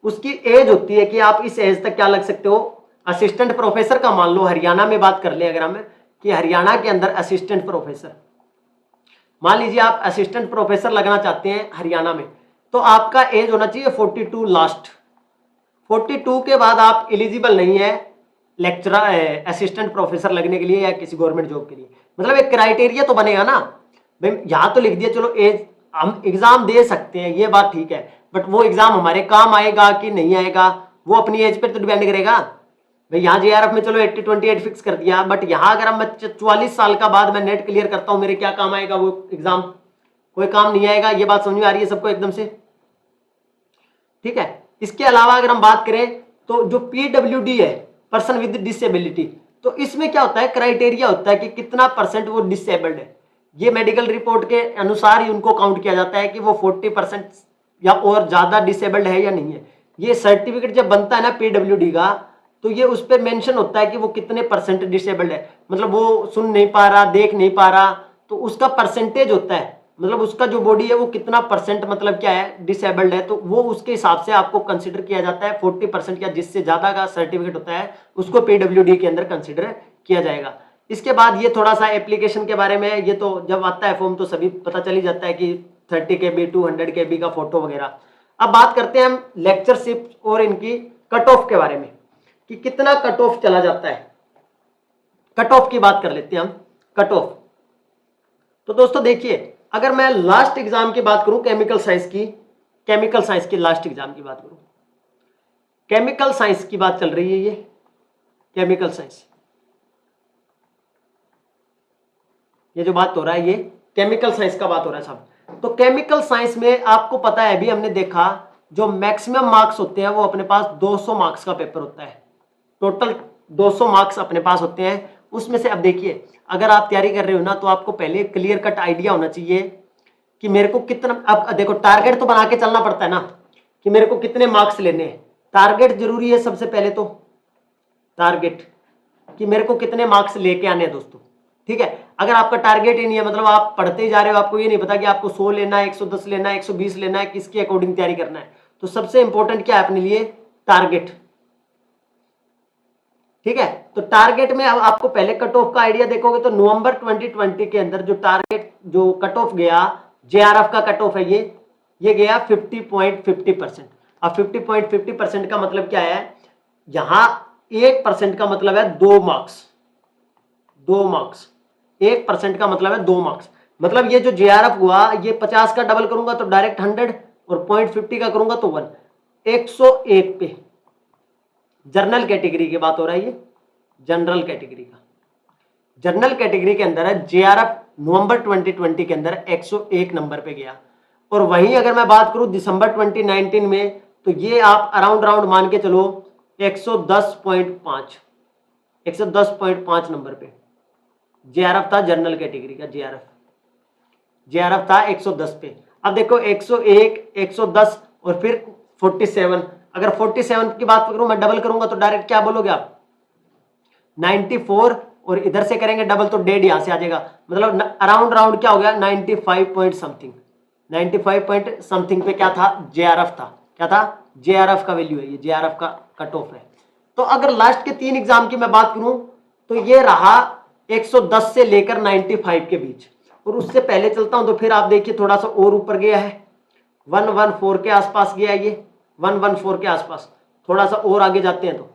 उसकी एज होती है कि आप इस एज तक क्या लग सकते हो। असिस्टेंट प्रोफेसर का मान लो हरियाणा में बात कर ले अगर हम, कि हरियाणा के अंदर असिस्टेंट प्रोफेसर, मान लीजिए आप असिस्टेंट प्रोफेसर लगना चाहते हैं हरियाणा में, तो आपका एज होना चाहिए 42 लास्ट। 42 के बाद आप एलिजिबल नहीं है लेक्चरर असिस्टेंट प्रोफेसर लगने के लिए या किसी गवर्नमेंट जॉब के लिए। मतलब एक क्राइटेरिया तो बनेगा ना भाई। यहाँ तो लिख दिया चलो एज, हम एग्जाम दे सकते हैं, ये बात ठीक है, बट वो एग्जाम हमारे काम आएगा कि नहीं आएगा वो अपनी एज पर तो डिपेंड करेगा भाई। यहाँ जेआरएफ में चलो 80-28 फिक्स कर दिया, बट यहाँ अगर हम 44 साल का बाद मैं नेट क्लियर करता हूँ, मेरे क्या काम आएगा वो एग्जाम, कोई काम नहीं आएगा। ये बात समझ में आ रही है सबको एकदम से, ठीक है। इसके अलावा अगर हम बात करें तो जो पीडब्ल्यूडी है, पर्सन विद डिसेबिलिटी, तो इसमें क्या होता है, क्राइटेरिया होता है कि कितना % वो डिसेबल्ड है। ये मेडिकल रिपोर्ट के अनुसार ही उनको काउंट किया जाता है कि वो 40% या और ज्यादा डिसेबल्ड है या नहीं है। ये सर्टिफिकेट जब बनता है ना पीडब्ल्यूडी का, तो ये उस पर मेंशन होता है कि वो कितने % डिसेबल्ड है। मतलब वो सुन नहीं पा रहा, देख नहीं पा रहा, तो उसका परसेंटेज होता है, मतलब उसका जो बॉडी है वो कितना % मतलब क्या है, डिसेबल्ड है। तो वो उसके हिसाब से आपको कंसिडर किया जाता है। 40% या जिससे ज्यादा का सर्टिफिकेट होता है उसको पीडब्ल्यूडी के अंदर कंसिडर किया जाएगा। इसके बाद ये थोड़ा सा एप्लीकेशन के बारे में, ये तो जब आता है फॉर्म तो सभी पता चल ही जाता है कि 30 KB 200 KB का फोटो वगैरह। अब बात करते हैं हम लेक्चरशिप और इनकी कट ऑफ के बारे में कि कितना कट ऑफ चला जाता है। कट ऑफ की बात कर लेते हैं हम, कट ऑफ। तो दोस्तों देखिए, अगर मैं लास्ट एग्जाम की बात करूं केमिकल साइंस की लास्ट एग्जाम की बात करूं, केमिकल साइंस की बात चल रही है, ये केमिकल साइंस, ये जो बात हो रहा है ये केमिकल साइंस का बात हो रहा है साहब। तो केमिकल साइंस में आपको पता है, अभी हमने देखा जो मैक्सिमम मार्क्स होते हैं वो अपने पास 200 मार्क्स का पेपर होता है। टोटल 200 मार्क्स अपने पास होते हैं। उसमें से अब देखिए, अगर आप तैयारी कर रहे हो ना, तो आपको पहले क्लियर कट आइडिया होना चाहिए कि मेरे को कितना, अब देखो टारगेट तो बना के चलना पड़ता है ना कि मेरे को कितने मार्क्स लेने हैं। टारगेट जरूरी है सबसे पहले, तो टारगेट कि मेरे को कितने मार्क्स लेके आने हैं दोस्तों, ठीक है। अगर आपका टारगेट ही नहीं है, मतलब आप पढ़ते ही जा रहे हो, आपको ये नहीं पता कि आपको 100 लेना है, 110 लेना है, 120 लेना है, किसके अकॉर्डिंग तैयारी करना है, तो सबसे इंपॉर्टेंट क्या है अपने लिए, टारगेट, ठीक है। तो टारगेट में अब आपको पहले कट ऑफ का आइडिया देखोगे तो नवंबर 2020 के अंदर जो टारगेट जो कट ऑफ गया, जेआरएफ का कट ऑफ है ये गया 50.50%। अब 50.50% का मतलब क्या है, यहां 1% का मतलब है 2 मार्क्स, 1% का मतलब है 2 मार्क्स। मतलब ये जो जेआरएफ हुआ, ये 50 का डबल करूंगा तो डायरेक्ट 100 और 0.50 का करूंगा तो 1, 101 पे। जनरल कैटेगरी की बात हो रहा है, ये जनरल कैटेगरी का, जनरल कैटेगरी के अंदर है जेआरएफ नवंबर 2020 के अंदर 101 नंबर पे गया। और वहीं अगर मैं बात करूं दिसंबर 2019 में, तो ये आप अराउंड मान के चलो 110.5 नंबर पे जेआरएफ था, जनरल कैटेगरी का जेआरएफ था 110 पे। अब देखो 101, 110 और फिर 47, अगर 47 की बात करूं मैं डबल करूंगा तो डायरेक्ट क्या बोलोगे आप, 94, और इधर से करेंगे डबल तो 1.5 यहां से आ जाएगा, मतलब अराउंड क्या हो गया 95 पॉइंट समथिंग, 95 पॉइंट समथिंग पे क्या था, जेआरएफ था। क्या था, जेआरएफ का वैल्यू है, ये जेआरएफ का कट ऑफ है। तो अगर लास्ट के 3 एग्जाम की मैं बात करूं तो ये रहा 110 से लेकर 95 के बीच। और उससे पहले चलता हूं तो फिर आप देखिए थोड़ा सा और ऊपर गया है, 114 के आसपास गया है, ये 114 के आसपास, थोड़ा सा और आगे जाते हैं तो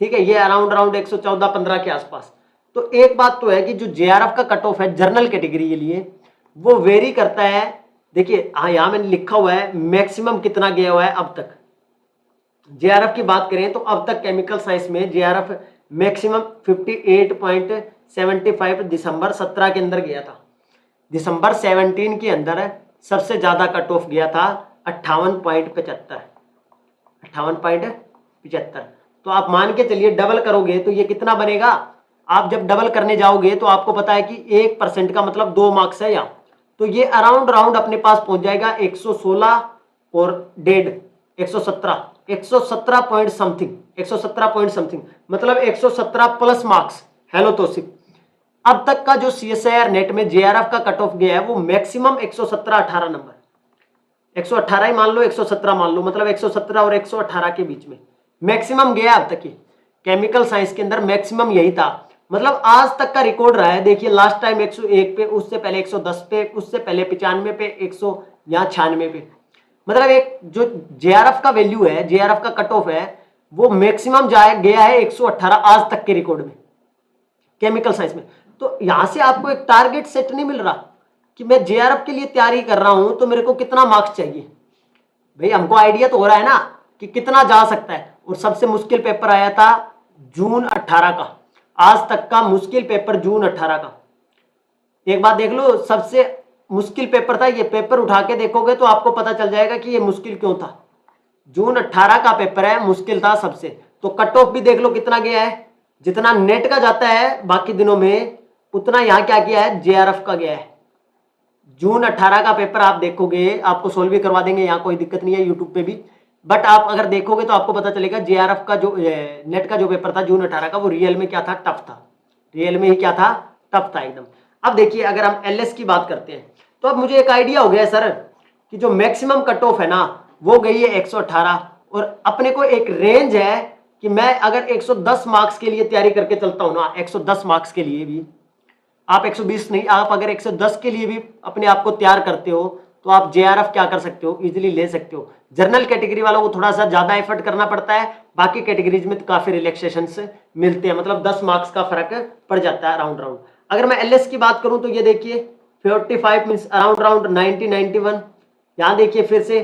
ठीक है, ये अराउंड 114-15 के आसपास। तो एक बात तो है कि जो जेआरएफ का कट ऑफ है जनरल कैटेगरी के लिए वो वेरी करता है। देखिए हाँ, यहां मैंने लिखा हुआ है मैक्सिमम कितना गया हुआ है अब तक। जेआरएफ की बात करें तो अब तक केमिकल साइंस में जेआरएफ मैक्सिमम 58.75 दिसंबर 17 के अंदर गया था। दिसंबर 17 के अंदर सबसे ज्यादा कट ऑफ गया था 58.75, 58.75। तो आप मान के चलिए डबल करोगे तो ये कितना बनेगा। आप जब डबल करने जाओगे तो आपको पता है कि 1% का मतलब 2 मार्क्स है यहाँ, तो ये अराउंड राउंड अपने पास पहुंच जाएगा 116 और 117, 117 पॉइंट समथिंग, 117 पॉइंट समथिंग, मतलब 117 प्लस मार्क्स। हेलो तौसीफ, अब तक का जो CSIR नेट में JRF का कट ऑफ गया है वो मैक्सिमम 117-18 नंबर, 118 ही मान लो, 117 मान लो, मतलब 117 और 118 के बीच में मैक्सिमम गया अब तक ही। केमिकल साइंस के अंदर मैक्सिमम यही था, मतलब आज तक का रिकॉर्ड रहा है। देखिए लास्ट टाइम 101 पे, उससे पहले 110 पे, उससे पहले 95 पे, 100 या 96 पे, मतलब एक जो JRF का वैल्यू है, JRF का कट ऑफ है, वो मैक्सिमम जाया गया है 118 आज तक के रिकॉर्ड में केमिकल साइंस में। तो यहां से आपको एक टारगेट सेट नहीं मिल रहा कि मैं JRF के लिए तैयारी कर रहा हूं तो मेरे को कितना मार्क्स चाहिए। भाई हमको आइडिया तो हो रहा है ना कि कितना जा सकता है। और सबसे मुश्किल पेपर आया था जून 18 का, आज तक का मुश्किल पेपर जून 18 का। एक बात देख लो, सबसे मुश्किल पेपर था ये। पेपर उठा के देखोगे तो आपको पता चल जाएगा कि ये मुश्किल क्यों था। जून 18 का पेपर है, मुश्किल था सबसे। तो कट ऑफ भी देख लो कितना गया है, जितना नेट का जाता है बाकी दिनों में उतना यहाँ क्या किया है, JRF का गया है। जून 18 का पेपर आप देखोगे, आपको सोल्व भी करवा देंगे, यहाँ कोई दिक्कत नहीं है यूट्यूब पे भी। बट आप अगर देखोगे तो आपको पता चलेगा JRF का जो नेट का जो पेपर था जून 18 का, वो रियल में क्या था, टफ था। रियल में ही क्या था, टफ था एकदम। अब देखिए अगर हम LS की बात करते हैं तो अब मुझे एक आइडिया हो गया सर कि जो मैक्सिमम कट ऑफ है ना वो गई है 118, और अपने को एक रेंज है कि मैं अगर 110 मार्क्स के लिए तैयारी करके चलता हूं ना, 110 मार्क्स के लिए भी, आप 120 नहीं, आप अगर 110 के लिए भी अपने आप को तैयार करते हो तो आप JRF क्या कर सकते हो, इजीली ले सकते हो। जनरल कैटेगरी वालों को थोड़ा सा ज्यादा एफर्ट करना पड़ता है, बाकी कैटेगरीज में तो काफी रिलैक्सेशन मिलते हैं, मतलब 10 मार्क्स का फर्क पड़ जाता है राउंड राउंड। अगर मैं LS की बात करूं तो ये देखिए 45 मीन्स अराउंड राउंड 90, 91। यहाँ देखिए फिर से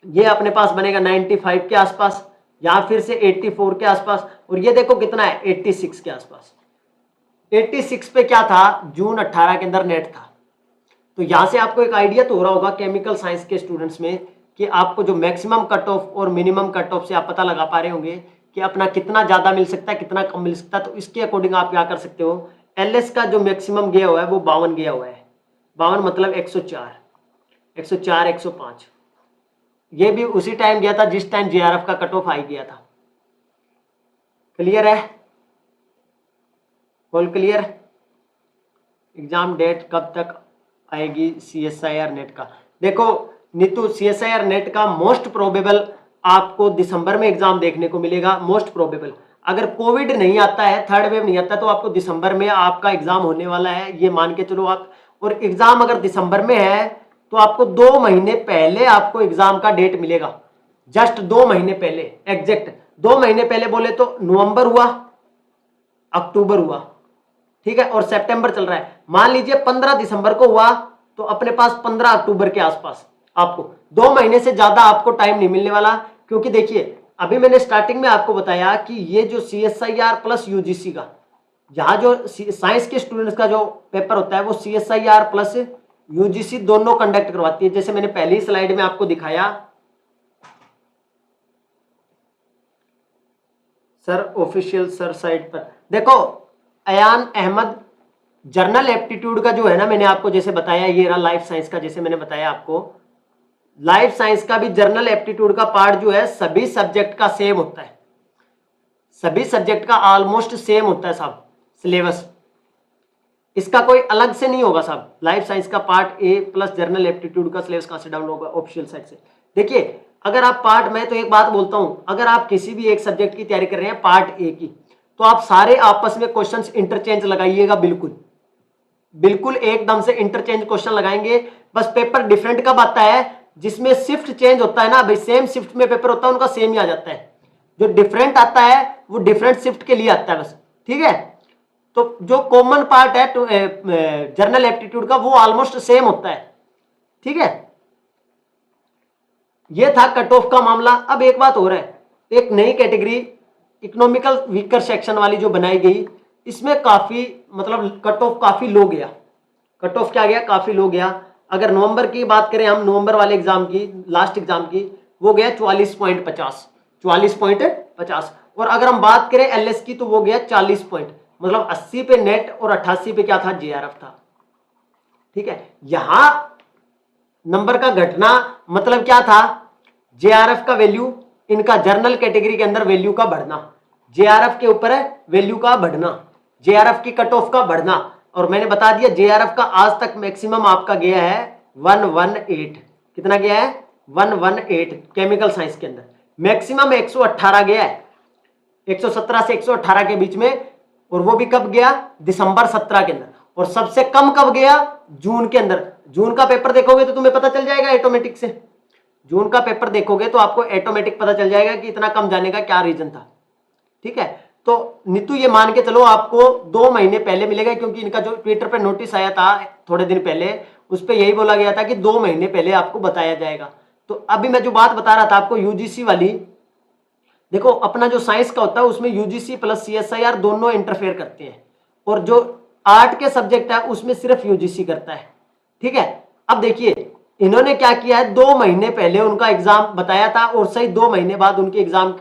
ये अपने पास बनेगा 95 के आसपास, यहाँ फिर से 84 के आसपास, और ये देखो कितना है 86 के आसपास। 86 पे क्या था, जून 18 के अंदर नेट था। तो यहां से आपको एक आइडिया तो हो रहा होगा केमिकल साइंस के स्टूडेंट्स में कि आपको जो मैक्सिमम कट ऑफ और मिनिमम कट ऑफ से आप पता लगा पा रहे होंगे कि अपना कितना ज्यादा मिल सकता है, कितना कम मिल सकता है। तो इसके अकॉर्डिंग आप क्या कर सकते हो, LS का जो मैक्सिमम गया हुआ है वो 52 गया हुआ है। 52 मतलब 104, 104, 105। ये भी उसी टाइम गया था जिस टाइम JRF का कट ऑफ हाई गया था। क्लियर है, ऑल क्लियर। एग्जाम डेट कब तक आएगी CSIR नेट का? देखो नीतू, CSIR नेट का मोस्ट प्रोबेबल आपको दिसंबर में एग्जाम देखने को मिलेगा, मोस्ट प्रोबेबल। अगर कोविड नहीं आता है, थर्ड वेव नहीं आता तो आपको दिसंबर में आपका एग्जाम होने वाला है, ये मान के चलो आप। और एग्जाम अगर दिसंबर में है तो आपको 2 महीने पहले आपको एग्जाम का डेट मिलेगा, जस्ट 2 महीने पहले, एग्जैक्ट 2 महीने पहले बोले तो नवंबर हुआ, अक्टूबर हुआ, ठीक है, और सितंबर चल रहा है। मान लीजिए 15 दिसंबर को हुआ तो अपने पास 15 अक्टूबर के आसपास आपको 2 महीने से ज्यादा आपको टाइम नहीं मिलने वाला। क्योंकि देखिए अभी मैंने स्टार्टिंग में आपको बताया कि ये जो CSIR प्लस UGC का, यहाँ जो साइंस के स्टूडेंट्स का जो पेपर होता है वो CSIR प्लस UGC दोनों कंडक्ट करवाती है। जैसे मैंने पहली स्लाइड में आपको दिखाया सर, ऑफिशियल सर साइट पर देखो, अयान अहमद जर्नल एप्टीट्यूड का जो है ना, मैंने आपको जैसे बताया, ये रहा लाइफ साइंस का, जैसे मैंने बताया आपको लाइफ साइंस का भी जर्नल एप्टीट्यूड का पार्ट जो है सभी सब्जेक्ट का सेम होता है, सभी सब्जेक्ट का ऑलमोस्ट सेम होता है साहब सिलेबस, इसका कोई अलग से नहीं होगा साहब। लाइफ साइंस का part A plus journal aptitude का सिलेबस कहां से डाउनलोड होगा, ऑफिशियल साइट से। देखिए अगर आप पार्ट, मैं तो एक बात बोलता हूं, अगर आप किसी भी एक सब्जेक्ट की तैयारी कर रहे हैं पार्ट ए की, तो आप सारे आपस में क्वेश्चंस इंटरचेंज लगाइएगा, बिल्कुल बिल्कुल एकदम से इंटरचेंज क्वेश्चन लगाएंगे। बस पेपर डिफरेंट कब आता है, जिसमें शिफ्ट चेंज होता है ना भाई, सेम शिफ्ट में पेपर होता है उनका सेम ही आ जाता है, जो डिफरेंट आता है वो डिफरेंट शिफ्ट के लिए आता है बस, ठीक है। तो जो कॉमन पार्ट है जर्नल एप्टीट्यूड का वो ऑलमोस्ट सेम होता है, ठीक है। ये था कट ऑफ का मामला। अब एक बात हो रहा है, एक नई कैटेगरी इकोनॉमिकल वीकर सेक्शन वाली जो बनाई गई, इसमें काफी मतलब कट ऑफ काफी लो गया, कट ऑफ क्या गया, काफी लो गया। अगर नवंबर की बात करें हम, नवंबर वाले एग्जाम की, लास्ट एग्जाम की, वो गया 44.50, 44.50। और अगर हम बात करें एलएस की तो वो गया 40 पॉइंट, मतलब 80 पे नेट और 88 पे क्या था, जेआरएफ था। ठीक है, यहां नंबर का घटना मतलब क्या था, जेआरएफ का वैल्यू, इनका जर्नल कैटेगरी के अंदर वैल्यू का बढ़ना, जेआरएफ के ऊपर है वैल्यू का बढ़ना, जेआरएफ की कट ऑफ का बढ़ना। और मैंने बता दिया जेआरएफ का आज तक मैक्सिमम आपका गया है 118, कितना गया है 118 केमिकल साइंस के अंदर, मैक्सिमम 118 गया है, 117 से 118 के बीच में। और वो भी कब गया, दिसंबर 17 के अंदर। और सबसे कम कब गया, जून के अंदर। जून का पेपर देखोगे तो तुम्हें पता चल जाएगा ऑटोमेटिक से, जून का पेपर देखोगे तो आपको ऑटोमेटिक पता चल जाएगा कि इतना कम जाने का क्या रीजन था। ठीक है, तो नीतू ये मान के चलो आपको 2 महीने पहले मिलेगा, क्योंकि इनका जो ट्विटर पे नोटिस आया था थोड़े दिन पहले, उस पर यही बोला गया था कि 2 महीने पहले आपको बताया जाएगा। तो अभी मैं जो बात बता रहा था आपको यूजीसी वाली, देखो अपना जो साइंस का होता है उसमें यूजीसी प्लस सीएसआईआर दोनों इंटरफेयर करते हैं, और जो आर्ट के सब्जेक्ट है उसमें सिर्फ यूजीसी करता है। ठीक है, अब देखिए इन्होंने क्या किया है, 2 महीने पहले उनका एग्जाम बताया था और सही 2 महीने बाद उनके एग्जाम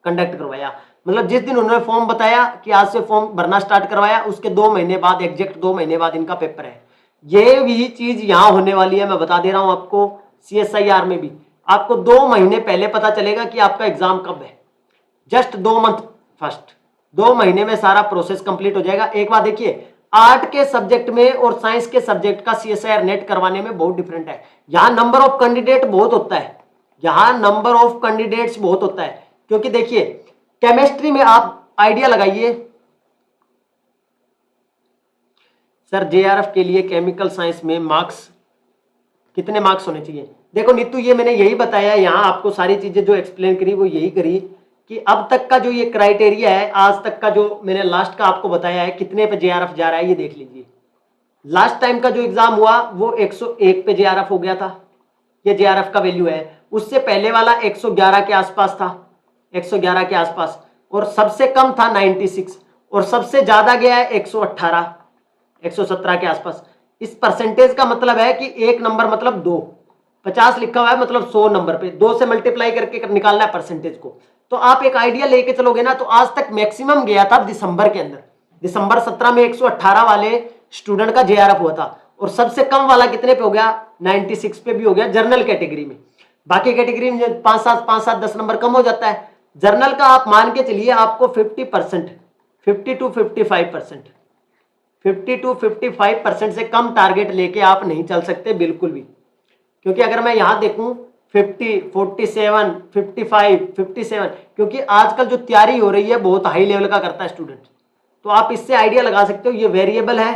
कंडक्ट करवाया। मतलब जिस दिन उन्होंने फॉर्म बताया कि आज से फॉर्म भरना स्टार्ट करवाया, उसके 2 महीने बाद, एग्जैक्ट 2 महीने बाद इनका पेपर है। ये भी चीज यहां होने वाली है, मैं बता दे रहा हूं आपको। सीएसआईआर में भी आपको 2 महीने पहले पता चलेगा कि आपका एग्जाम कब है, जस्ट 2 मंथ फर्स्ट, 2 महीने में सारा प्रोसेस कंप्लीट हो जाएगा। एक बात देखिए, आर्ट के सब्जेक्ट में और साइंस के सब्जेक्ट का सीएसआईआर नेट करवाने में बहुत डिफरेंट है। यहां नंबर ऑफ कैंडिडेट बहुत होता है, यहां नंबर ऑफ कैंडिडेट्स बहुत होता है। क्योंकि देखिए केमिस्ट्री में आप आइडिया लगाइए, सर जेआरएफ के लिए केमिकल साइंस में मार्क्स कितने मार्क्स होने चाहिए। देखो नीतू ये मैंने यही बताया, यहां आपको सारी चीजें जो एक्सप्लेन करी वो यही करी कि अब तक का जो ये क्राइटेरिया है, आज तक का जो मैंने लास्ट का आपको बताया है कितने पे जेआरएफ जा रहा है, ये देख लीजिए। लास्ट टाइम का जो एग्जाम हुआ वो 101 पे जेआरएफ हो गया था, ये जेआरएफ का वैल्यू है। उससे पहले वाला 111 के आसपास था, 111 के आसपास, और सबसे कम था 96, और सबसे ज्यादा गया है 118, 117 के आसपास। इस परसेंटेज का मतलब है कि एक नंबर मतलब 2, 50 लिखा हुआ है मतलब 100 नंबर पे 2 से मल्टीप्लाई करके निकालना है परसेंटेज को। तो आप एक आइडिया लेके चलोगे ना, तो आज तक मैक्सिमम गया था दिसंबर के अंदर, दिसंबर 17 में 118 वाले स्टूडेंट का जेआरएफ हुआ था, और सबसे कम वाला कितने पे हो गया, 96 पे भी हो गया जर्नल कैटेगरी में। बाकी कैटेगरी में 5-7 10 नंबर कम हो जाता है। जर्नल का आप मान के चलिए आपको 50%, 50 to 55%, 50 to 55% से कम टारगेट लेके आप नहीं चल सकते बिल्कुल भी। क्योंकि अगर मैं यहां देखूं 50, 47, 55, 57, क्योंकि आजकल जो तैयारी हो रही है बहुत हाई लेवल का करता है स्टूडेंट, तो आप इससे आइडिया लगा सकते हो ये वेरिएबल है।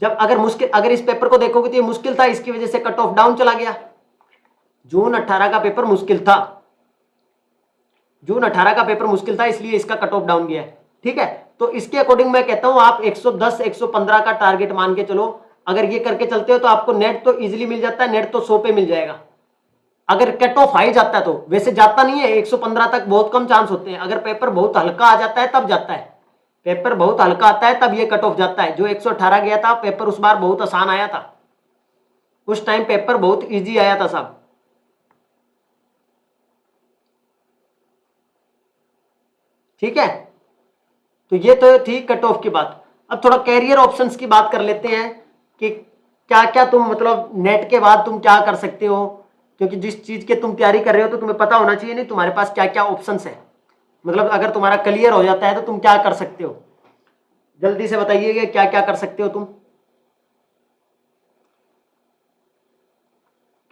जब अगर मुश्किल, अगर इस पेपर को देखोगे तो ये मुश्किल था, इसकी वजह से कट ऑफ डाउन चला गया। जून 18 का पेपर मुश्किल था, जून 18 का पेपर मुश्किल था, इसलिए इसका कट ऑफ डाउन गया है। ठीक है, तो इसके अकॉर्डिंग मैं कहता हूं आप 110, 115 का टारगेट मान के चलो। अगर ये करके चलते हो तो आपको नेट तो इजीली मिल जाता है, नेट तो 100 पे मिल जाएगा। अगर कट ऑफ हाई जाता है तो, वैसे जाता नहीं है, 115 तक बहुत कम चांस होते हैं। अगर पेपर बहुत हल्का आ जाता है तब जाता है, पेपर बहुत हल्का आता है तब ये कट ऑफ जाता है। जो 118 गया था पेपर उस बार बहुत आसान आया था, उस टाइम पेपर बहुत इजी आया था साहब। ठीक है, तो ये तो थी कट ऑफ की बात। अब थोड़ा कैरियर ऑप्शंस की बात कर लेते हैं कि क्या क्या तुम मतलब नेट के बाद तुम क्या कर सकते हो, क्योंकि जिस चीज के तुम तैयारी कर रहे हो तो तुम्हें पता होना चाहिए नहीं तुम्हारे पास क्या क्या ऑप्शंस है। मतलब अगर तुम्हारा क्लियर हो जाता है तो तुम क्या कर सकते हो, जल्दी से बताइएगा क्या क्या कर सकते हो तुम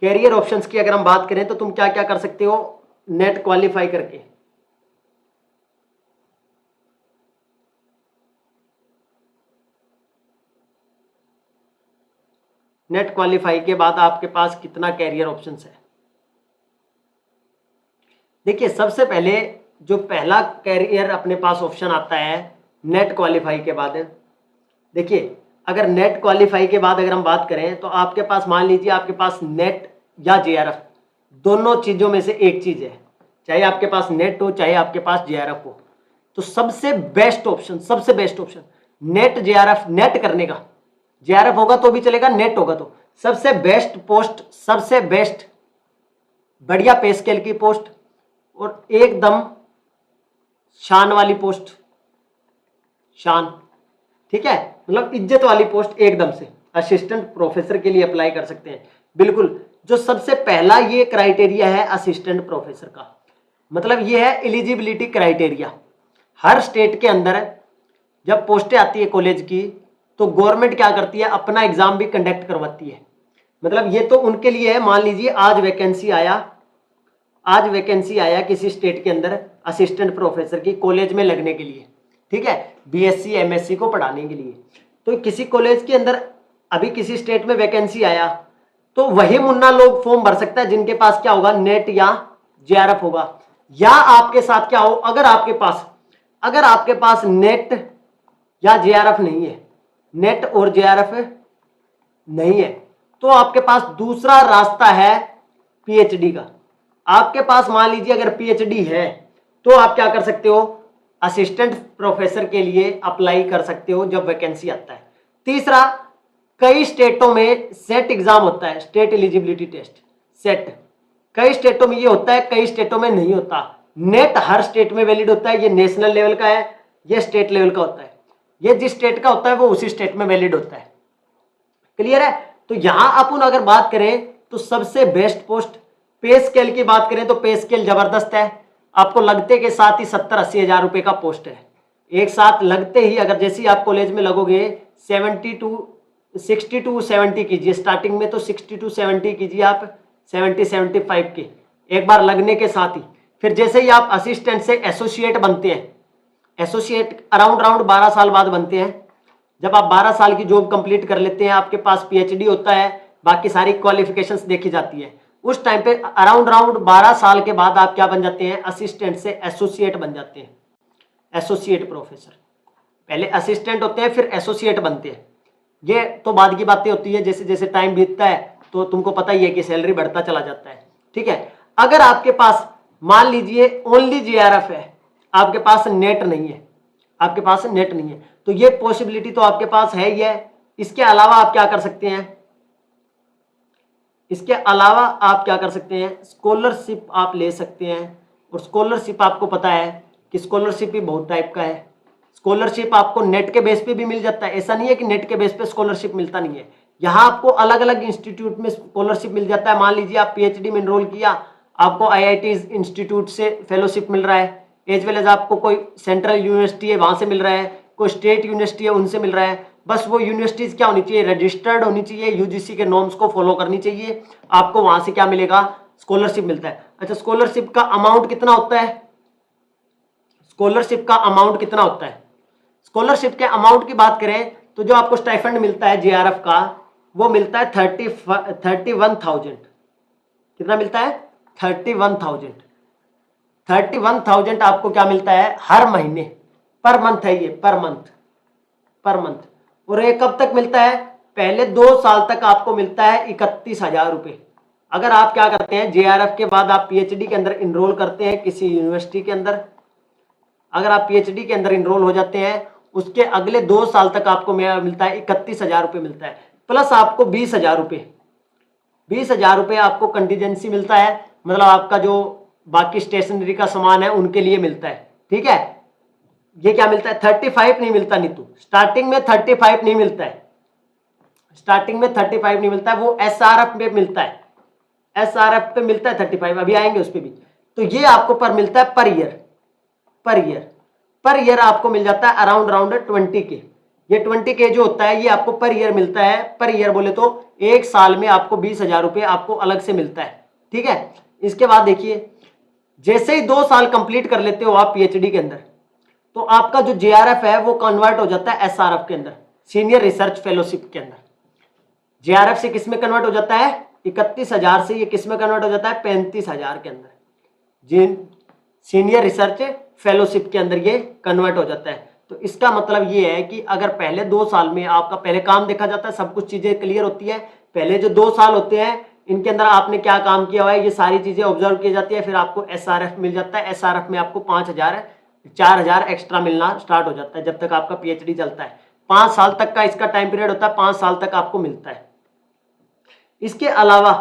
कैरियर ऑप्शंस की। अगर हम बात करें तो तुम क्या क्या कर सकते हो नेट क्वालिफाई करके। नेट क्वालिफाई के बाद आपके पास कितना कैरियर ऑप्शंस है। देखिए सबसे पहले जो पहला कैरियर अपने पास ऑप्शन आता है नेट क्वालिफाई के बाद, देखिए अगर नेट क्वालिफाई के बाद अगर हम बात करें तो आपके पास मान लीजिए आपके पास नेट या जेआरएफ दोनों चीज़ों में से एक चीज़ है, चाहे आपके पास नेट हो चाहे आपके पास जेआरएफ हो, तो सबसे बेस्ट ऑप्शन, सबसे best option net JRF, net करने का। जेआरएफ होगा तो भी चलेगा, नेट होगा तो सबसे बेस्ट पोस्ट, सबसे बेस्ट बढ़िया पे स्केल की पोस्ट और एकदम शान वाली पोस्ट, शान, ठीक है, मतलब इज्जत वाली पोस्ट एकदम से असिस्टेंट प्रोफेसर के लिए अप्लाई कर सकते हैं। बिल्कुल, जो सबसे पहला ये क्राइटेरिया है असिस्टेंट प्रोफेसर का, मतलब ये है एलिजिबिलिटी क्राइटेरिया। हर स्टेट के अंदर जब पोस्टें आती है कॉलेज की तो गवर्नमेंट क्या करती है, अपना एग्जाम भी कंडक्ट करवाती है। मतलब ये तो उनके लिए है, मान लीजिए आज वैकेंसी आया किसी स्टेट के अंदर असिस्टेंट प्रोफेसर की कॉलेज में लगने के लिए, ठीक है, बीएससी एमएससी को पढ़ाने के लिए। तो किसी कॉलेज के अंदर अभी किसी स्टेट में वैकेंसी आया तो वही मुन्ना लोग फॉर्म भर सकता है जिनके पास क्या होगा, नेट या जेआरएफ होगा। या आपके साथ क्या हो, अगर आपके पास नेट या जेआरएफ नहीं है, नेट और जेआरएफ नहीं है, तो आपके पास दूसरा रास्ता है पीएचडी का। आपके पास मान लीजिए अगर पीएचडी है तो आप क्या कर सकते हो, असिस्टेंट प्रोफेसर के लिए अप्लाई कर सकते हो जब वैकेंसी आता है। तीसरा, कई स्टेटों में सेट एग्जाम होता है, स्टेट एलिजिबिलिटी टेस्ट, सेट कई स्टेटों में ये होता है, कई स्टेटों में नहीं होता। नेट हर स्टेट में वैलिड होता है, ये नेशनल लेवल का है, ये स्टेट लेवल का होता है। ये जिस स्टेट का होता है वो उसी स्टेट में वैलिड होता है। क्लियर है? तो यहां अपन अगर बात करें तो सबसे बेस्ट पोस्ट, पे स्केल की बात करें तो पे स्केल जबरदस्त है। आपको लगते के साथ ही 70-80 हजार रुपए का पोस्ट है। एक साथ लगते ही अगर जैसे ही आप कॉलेज में लगोगे 60 टू 70 कीजिए, स्टार्टिंग में तो 60 टू 70 कीजिए आप, 70-75 के एक बार लगने के साथ ही। फिर जैसे ही आप असिस्टेंट से एसोसिएट बनते हैं, एसोसिएट अराउंड 12 साल बाद बनते हैं। जब आप 12 साल की जॉब कंप्लीट कर लेते हैं, आपके पास पीएचडी होता है, बाकी सारी क्वालिफिकेशंस देखी जाती है, उस टाइम पे अराउंड 12 साल के बाद आप क्या बन जाते हैं, असिस्टेंट से एसोसिएट बन जाते हैं, एसोसिएट प्रोफेसर। पहले असिस्टेंट होते हैं फिर एसोसिएट बनते हैं। ये तो बाद की बातें होती है, जैसे जैसे टाइम बीतता है तो तुमको पता ही है कि सैलरी बढ़ता चला जाता है, ठीक है। अगर आपके पास मान लीजिए ओनली जेआरएफ है, आपके पास नेट नहीं है, आपके पास नेट नहीं है, तो ये पॉसिबिलिटी तो आपके पास है ही है। इसके अलावा आप क्या कर सकते हैं, इसके अलावा आप क्या कर सकते हैं, स्कॉलरशिप आप ले सकते हैं। और स्कॉलरशिप आपको पता है कि स्कॉलरशिप भी बहुत टाइप का है। स्कॉलरशिप आपको नेट के बेस पे भी मिल जाता है, ऐसा नहीं है कि नेट के बेस पे स्कॉलरशिप मिलता नहीं है। यहाँ आपको अलग अलग इंस्टीट्यूट में स्कॉलरशिप मिल जाता है। मान लीजिए आप पीएचडी में एनरोल किया, आपको आईआईटी इंस्टीट्यूट से फेलोशिप मिल रहा है, एज वेल एज आपको कोई सेंट्रल यूनिवर्सिटी है वहाँ से मिल रहा है, कोई स्टेट यूनिवर्सिटी है उनसे मिल रहा है। बस वो यूनिवर्सिटीज क्या होनी चाहिए, रजिस्टर्ड होनी चाहिए, यूजीसी के नॉर्म्स को फॉलो करनी चाहिए, आपको वहाँ से क्या मिलेगा, स्कॉलरशिप मिलता है। अच्छा, स्कॉलरशिप का अमाउंट कितना होता है, स्कॉलरशिप का अमाउंट कितना होता है, स्कॉलरशिप के अमाउंट की बात करें तो जो आपको स्टाइफंड मिलता है जेआरएफ का, वो मिलता है 31,000। कितना मिलता है, 31,000 आपको क्या मिलता है हर महीने, पर मंथ है ये, पर मंथ। और ये कब तक मिलता है, पहले 2 साल तक आपको मिलता है 31,000 रुपए। अगर आप क्या करते हैं, जेआरएफ के बाद आप पीएचडी के अंदर इनरोल करते हैं किसी यूनिवर्सिटी के अंदर, अगर आप पीएचडी के अंदर इनरोल हो जाते हैं, उसके अगले 2 साल तक आपको मिलता है 31,000 रुपये मिलता है, प्लस आपको 20,000 रुपये आपको कंटीजेंसी मिलता है। मतलब आपका जो बाकी स्टेशनरी का सामान है उनके लिए मिलता है, ठीक है। ये क्या मिलता है, 35 नहीं मिलता नीतू, स्टार्टिंग में 35 नहीं मिलता है, स्टार्टिंग में 35 नहीं मिलता है, वो एसआरएफ में मिलता है, एसआरएफ पे मिलता है 35, अभी आएंगे उस पर भी। तो ये आपको पर मिलता है पर ईयर आपको मिल जाता है अराउंड 20 के। ये 20 के जो होता है ये आपको पर ईयर मिलता है। पर ईयर बोले तो एक साल में आपको 20,000 रुपये आपको अलग से मिलता है, ठीक है। इसके बाद देखिए, जैसे ही 2 साल कंप्लीट कर लेते हो आप पीएचडी के अंदर, तो आपका जो जेआरएफ है वो कन्वर्ट हो जाता है एसआरएफ के अंदर, सीनियर रिसर्च फेलोशिप के अंदर। जेआरएफ से किस में कन्वर्ट हो जाता है, 31,000 से ये किस में कन्वर्ट हो जाता है, 35,000 के अंदर, जिन सीनियर रिसर्च फेलोशिप के अंदर ये कन्वर्ट हो जाता है। तो इसका मतलब ये है कि अगर पहले 2 साल में आपका पहले काम देखा जाता है, सब कुछ चीजें क्लियर होती है, पहले जो 2 साल होते हैं इनके अंदर आपने क्या काम किया हुआ है ये सारी चीजें ऑब्जर्व की जाती है, फिर आपको एसआरएफ मिल जाता है। एसआरएफ में आपको 4,000 एक्स्ट्रा मिलना स्टार्ट हो जाता है जब तक आपका पीएचडी चलता है। 5 साल तक का इसका टाइम पीरियड होता है, 5 साल तक आपको मिलता है। इसके अलावा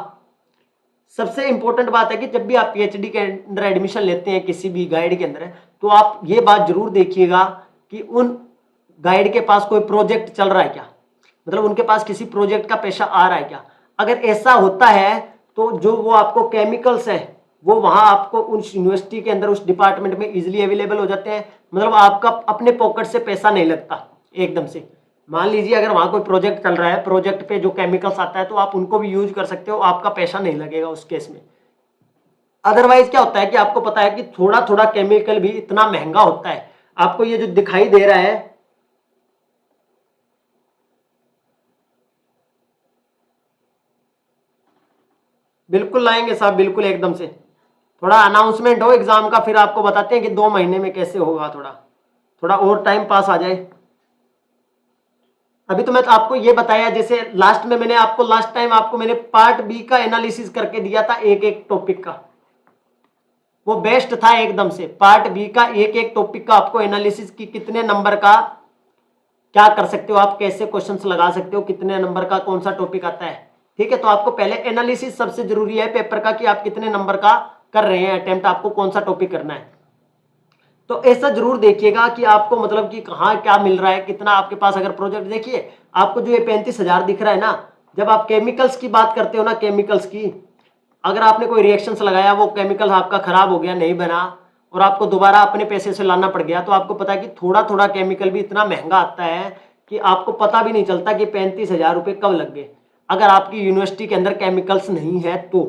सबसे इंपॉर्टेंट बात है कि जब भी आप पीएचडी के अंदर एडमिशन लेते हैं किसी भी गाइड के अंदर, तो आप ये बात जरूर देखिएगा कि उन गाइड के पास कोई प्रोजेक्ट चल रहा है क्या, मतलब उनके पास किसी प्रोजेक्ट का पैसा आ रहा है क्या। अगर ऐसा होता है तो जो वो आपको केमिकल्स हैं वो वहां आपको उस यूनिवर्सिटी के अंदर उस डिपार्टमेंट में इजीली अवेलेबल हो जाते हैं, मतलब आपका अपने पॉकेट से पैसा नहीं लगता एकदम से। मान लीजिए अगर वहां कोई प्रोजेक्ट चल रहा है, प्रोजेक्ट पे जो केमिकल्स आता है तो आप उनको भी यूज कर सकते हो, आपका पैसा नहीं लगेगा उस केस में। अदरवाइज क्या होता है कि आपको पता है कि थोड़ा थोड़ा केमिकल भी इतना महंगा होता है। आपको ये जो दिखाई दे रहा है, बिल्कुल लाएंगे साहब, बिल्कुल एकदम से। थोड़ा अनाउंसमेंट हो एग्जाम का, फिर आपको बताते हैं कि 2 महीने में कैसे होगा, थोड़ा थोड़ा और टाइम पास आ जाए। अभी तो मैं आपको ये बताया, जैसे लास्ट में मैंने आपको लास्ट टाइम आपको मैंने पार्ट बी का एनालिसिस करके दिया था एक एक टॉपिक का, वो बेस्ट था एकदम से। पार्ट बी का एक एक टॉपिक का आपको एनालिसिस की कितने नंबर का क्या कर सकते हो आप, कैसे क्वेश्चंस लगा सकते हो, कितने नंबर का कौन सा टॉपिक आता है। ठीक है, तो आपको पहले एनालिसिस सबसे जरूरी है पेपर का कि आप कितने नंबर का कर रहे हैं अटेम्प्ट, आपको कौन सा टॉपिक करना है। तो ऐसा जरूर देखिएगा कि आपको मतलब कि कहाँ क्या मिल रहा है, कितना आपके पास अगर प्रोजेक्ट। देखिए आपको जो ये 35,000 दिख रहा है ना, जब आप केमिकल्स की बात करते हो ना, केमिकल्स की, अगर आपने कोई रिएक्शंस लगाया, वो केमिकल आपका खराब हो गया, नहीं बना, और आपको दोबारा अपने पैसे से लाना पड़ गया, तो आपको पता है कि थोड़ा थोड़ा केमिकल भी इतना महंगा आता है कि आपको पता भी नहीं चलता कि 35,000 रुपये कब लग गए, अगर आपकी यूनिवर्सिटी के अंदर केमिकल्स नहीं है तो।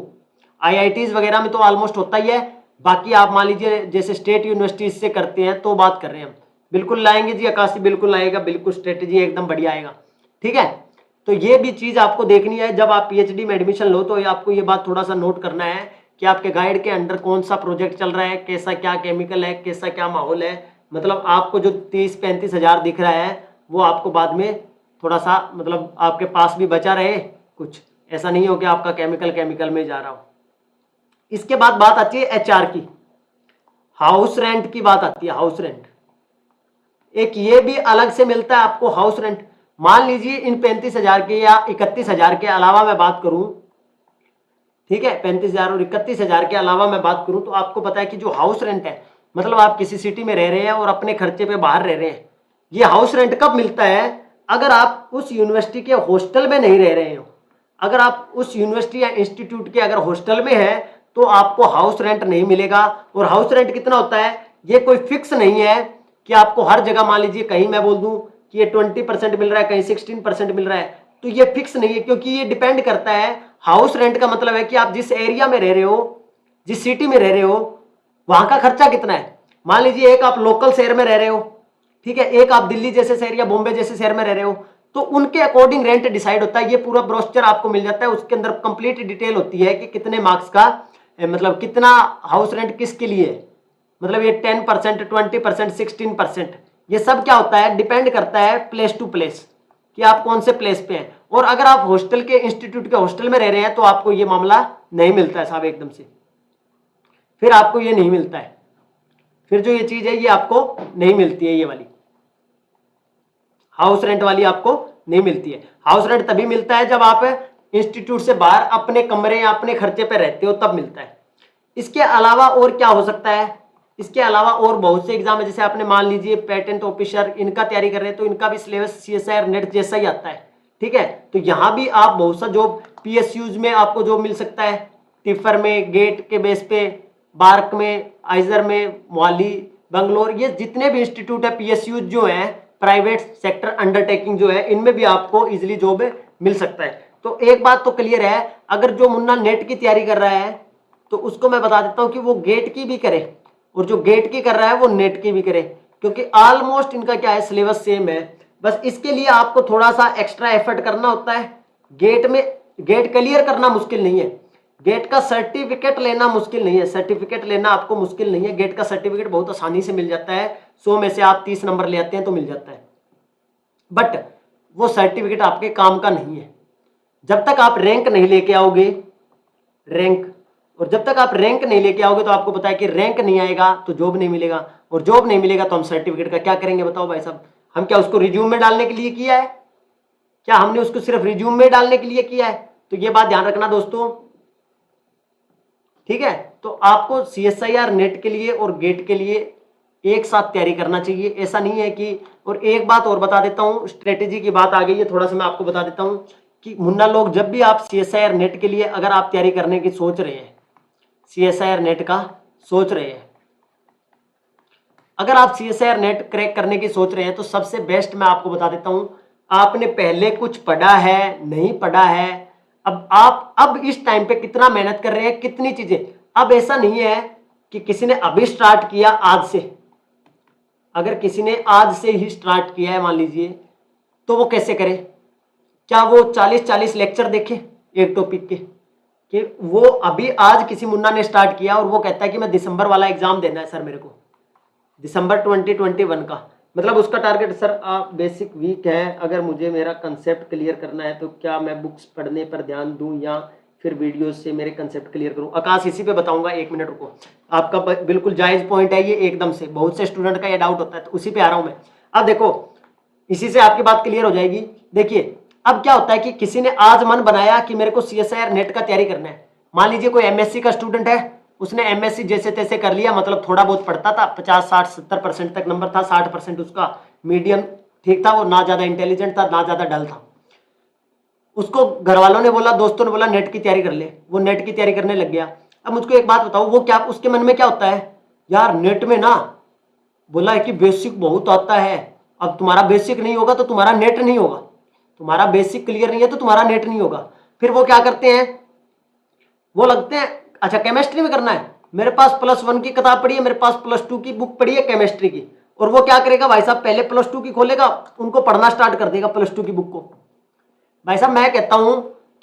आईआईटीज वगैरह में तो ऑलमोस्ट होता ही है, बाकी आप मान लीजिए जैसे स्टेट यूनिवर्सिटीज से करते हैं तो बात कर रहे हैं हम। बिल्कुल लाएंगे जी, आकाशी बिल्कुल लाएगा, बिल्कुल स्ट्रेटेजी एकदम बढ़िया आएगा। ठीक है, तो ये भी चीज आपको देखनी है जब आप पीएचडी में एडमिशन लो, तो आपको ये बात थोड़ा सा नोट करना है कि आपके गाइड के अंडर कौन सा प्रोजेक्ट चल रहा है, कैसा क्या केमिकल है, कैसा क्या माहौल है। मतलब आपको जो 30-35,000 दिख रहा है वो आपको बाद में थोड़ा सा मतलब आपके पास भी बचा रहे कुछ, ऐसा नहीं हो कि आपका केमिकल केमिकल में जा रहा हो। इसके बाद बात आती है एचआर की, हाउस रेंट की बात आती है। हाउस रेंट एक ये भी अलग से मिलता है आपको, हाउस रेंट। मान लीजिए इन 35,000 के या 31,000 के अलावा मैं बात करूं, ठीक है, 35,000 और 31,000 के अलावा मैं बात करूं, तो आपको पता है कि जो हाउस रेंट है, मतलब आप किसी सिटी में रह रहे हैं और अपने खर्चे पे बाहर रह रहे हैं, ये हाउस रेंट कब मिलता है, अगर आप उस यूनिवर्सिटी के हॉस्टल में नहीं रह रहे हो। अगर आप उस यूनिवर्सिटी या इंस्टीट्यूट के अगर हॉस्टल में है तो आपको हाउस रेंट नहीं मिलेगा। और हाउस रेंट कितना होता है, ये कोई फिक्स नहीं है कि आपको हर जगह, मान लीजिए कहीं मैं बोल दूं कि ये 20% मिल रहा है, कहीं 16% मिल रहा है, तो ये फिक्स नहीं है, क्योंकि ये डिपेंड करता है। हाउस रेंट का मतलब है कि आप जिस एरिया में रह रहे हो, जिस सिटी में रह रहे हो, वहां का खर्चा कितना है। मान लीजिए एक आप लोकल शहर में रह रहे हो, ठीक है, एक आप दिल्ली जैसे शहर या बॉम्बे जैसे शहर में रह रहे हो, तो उनके अकॉर्डिंग रेंट डिसाइड होता है। ये पूरा ब्रोशर आपको मिल जाता है, उसके अंदर कंप्लीट डिटेल होती है कि कितने मार्क्स का मतलब कितना हाउस रेंट किसके लिए है, मतलब ये 10%, 20%, 16%, ये सब क्या होता है, डिपेंड करता है प्लेस टू प्लेस कि आप कौन से प्लेस पे हैं। और अगर आप हॉस्टल के इंस्टीट्यूट के हॉस्टल में रह रहे हैं तो आपको ये मामला नहीं मिलता है साहब एकदम से, फिर आपको ये नहीं मिलता है, फिर जो ये चीज है ये आपको नहीं मिलती है, ये वाली हाउस रेंट वाली आपको नहीं मिलती है। हाउस रेंट तभी मिलता है जब आप इंस्टीट्यूट से बाहर अपने कमरे या अपने खर्चे पे रहते हो, तब मिलता है। इसके अलावा और क्या हो सकता है, इसके अलावा और बहुत से एग्जाम है, जैसे आपने मान लीजिए पेटेंट ऑफिसर, इनका तैयारी कर रहे हैं तो इनका भी सिलेबस सीएसआईआर नेट जैसा ही आता है। ठीक है, तो यहाँ भी आप बहुत सा जॉब पीएसयूज में आपको जॉब मिल सकता है, टिफर में, गेट के बेस पे, बार्क में, आइजर में, मोहाली, बंगलोर, ये जितने भी इंस्टीट्यूट है पीएसयूज जो है, प्राइवेट सेक्टर अंडरटेकिंग जो है, इनमें भी आपको इजिली जॉब मिल सकता है। तो एक बात तो क्लियर है, अगर जो मुन्ना नेट की तैयारी कर रहा है तो उसको मैं बता देता हूं कि वो गेट की भी करे, और जो गेट की कर रहा है वो नेट की भी करे, क्योंकि ऑलमोस्ट इनका क्या है, सिलेबस सेम है। बस इसके लिए आपको थोड़ा सा एक्स्ट्रा एफर्ट करना होता है। गेट में गेट क्लियर करना मुश्किल नहीं है, गेट का सर्टिफिकेट लेना मुश्किल नहीं है, सर्टिफिकेट लेना आपको मुश्किल नहीं है, गेट का सर्टिफिकेट बहुत आसानी से मिल जाता है। 100 में से आप 30 नंबर ले आते हैं तो मिल जाता है, बट वो सर्टिफिकेट आपके काम का नहीं है जब तक आप रैंक नहीं लेके आओगे, रैंक, और जब तक आप रैंक नहीं लेके आओगे तो आपको पता है कि रैंक नहीं आएगा तो जॉब नहीं मिलेगा, और जॉब नहीं मिलेगा तो हम सर्टिफिकेट का क्या करेंगे बताओ भाई साहब। हम क्या उसको रिज्यूम में डालने के लिए किया है, क्या हमने उसको सिर्फ रिज्यूम में डालने के लिए किया है, तो ये बात ध्यान रखना दोस्तों, ठीक है। तो आपको CSIR नेट के लिए और गेट के लिए एक साथ तैयारी करना चाहिए, ऐसा नहीं है कि। और एक बात और बता देता हूं, स्ट्रेटेजी की बात आ गई है, थोड़ा सा मैं आपको बता देता हूं कि मुन्ना लोग, जब भी आप CSIR नेट के लिए अगर आप तैयारी करने की सोच रहे हैं, CSIR नेट का सोच रहे हैं, अगर आप CSIR नेट क्रैक करने की सोच रहे हैं, तो सबसे बेस्ट मैं आपको बता देता हूं, आपने पहले कुछ पढ़ा है, नहीं पढ़ा है, अब आप अब इस टाइम पे कितना मेहनत कर रहे हैं, कितनी चीजें। अब ऐसा नहीं है कि किसी ने अभी स्टार्ट किया आज से, अगर किसी ने आज से ही स्टार्ट किया है मान लीजिए, तो वो कैसे करे? क्या वो 40-40 लेक्चर देखे एक टॉपिक के? कि वो अभी आज किसी मुन्ना ने स्टार्ट किया और वो कहता है कि मैं दिसंबर वाला एग्जाम देना है सर मेरे को, दिसंबर 2021 का, मतलब उसका टारगेट, सर आप बेसिक वीक है, अगर मुझे मेरा कंसेप्ट क्लियर करना है तो क्या मैं बुक्स पढ़ने पर ध्यान दूं या फिर वीडियोस से मेरे कंसेप्ट क्लियर करूं? आकाश इसी पे बताऊंगा, 1 मिनट रुको। आपका बिल्कुल जायज पॉइंट है ये, एकदम से बहुत से स्टूडेंट का ये डाउट होता है, तो उसी पे आ रहा हूं मैं। अब देखो, इसी से आपकी बात क्लियर हो जाएगी। देखिए अब क्या होता है कि किसी ने आज मन बनाया कि मेरे को CSIR नेट का तैयारी करना है, मान लीजिए कोई MSc का स्टूडेंट है, उसने MSc जैसे तैसे कर लिया, मतलब थोड़ा बहुत पढ़ता था, 50-60-70% तक नंबर था, 60% उसका मीडियम ठीक था, वो ना ज्यादा इंटेलिजेंट था ना ज्यादा डल था। उसको घर वालों ने बोला, दोस्तों ने बोला नेट की तैयारी कर ले, वो नेट की तैयारी करने लग गया। अब मुझको एक बात बताओ, वो क्या उसके मन में क्या होता है, यार नेट में ना बोला है कि बेसिक बहुत आता है, अब तुम्हारा बेसिक नहीं होगा तो तुम्हारा नेट नहीं होगा, तुम्हारा बेसिक क्लियर नहीं है तो तुम्हारा नेट नहीं होगा। फिर वो क्या करते हैं, वो लगते हैं अच्छा केमिस्ट्री में करना है, मेरे पास +1 की किताब पड़ी है, मेरे पास +2 की बुक पड़ी है केमिस्ट्री की, और वो क्या करेगा भाई साहब, पहले +2 की खोलेगा, उनको पढ़ना स्टार्ट कर देगा +2 की बुक को। भाई साहब मैं कहता हूं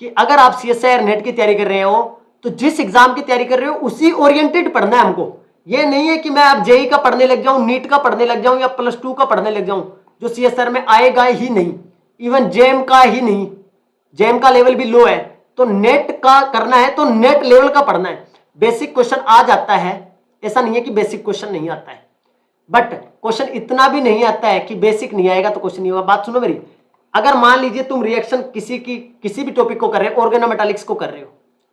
कि अगर आप CSIR नेट की तैयारी कर रहे हो, तो जिस एग्जाम की तैयारी कर रहे हो उसी ओरिएंटेड पढ़ना है हमको। ये नहीं है कि मैं अब JEE का पढ़ने लग जाऊं, नीट का पढ़ने लग जाऊं या +2 का पढ़ने लग जाऊं, जो CSIR में आएगा ही नहीं, इवन JEM का ही नहीं, JEM का लेवल भी लो है, तो नेट का करना है तो नेट लेवल का पढ़ना है। बेसिक क्वेश्चन आ जाता है, ऐसा नहीं है कि बेसिक क्वेश्चन नहीं आता है, बट क्वेश्चन इतना भी नहीं आता है कि बेसिक नहीं आएगा तो क्वेश्चन नहीं होगा। बात सुनो मेरी, अगर मान लीजिए तुम रिएक्शन किसी भी टॉपिक को कर रहे हो, ऑर्गेनोमेटालिक्स को कर रहे हो,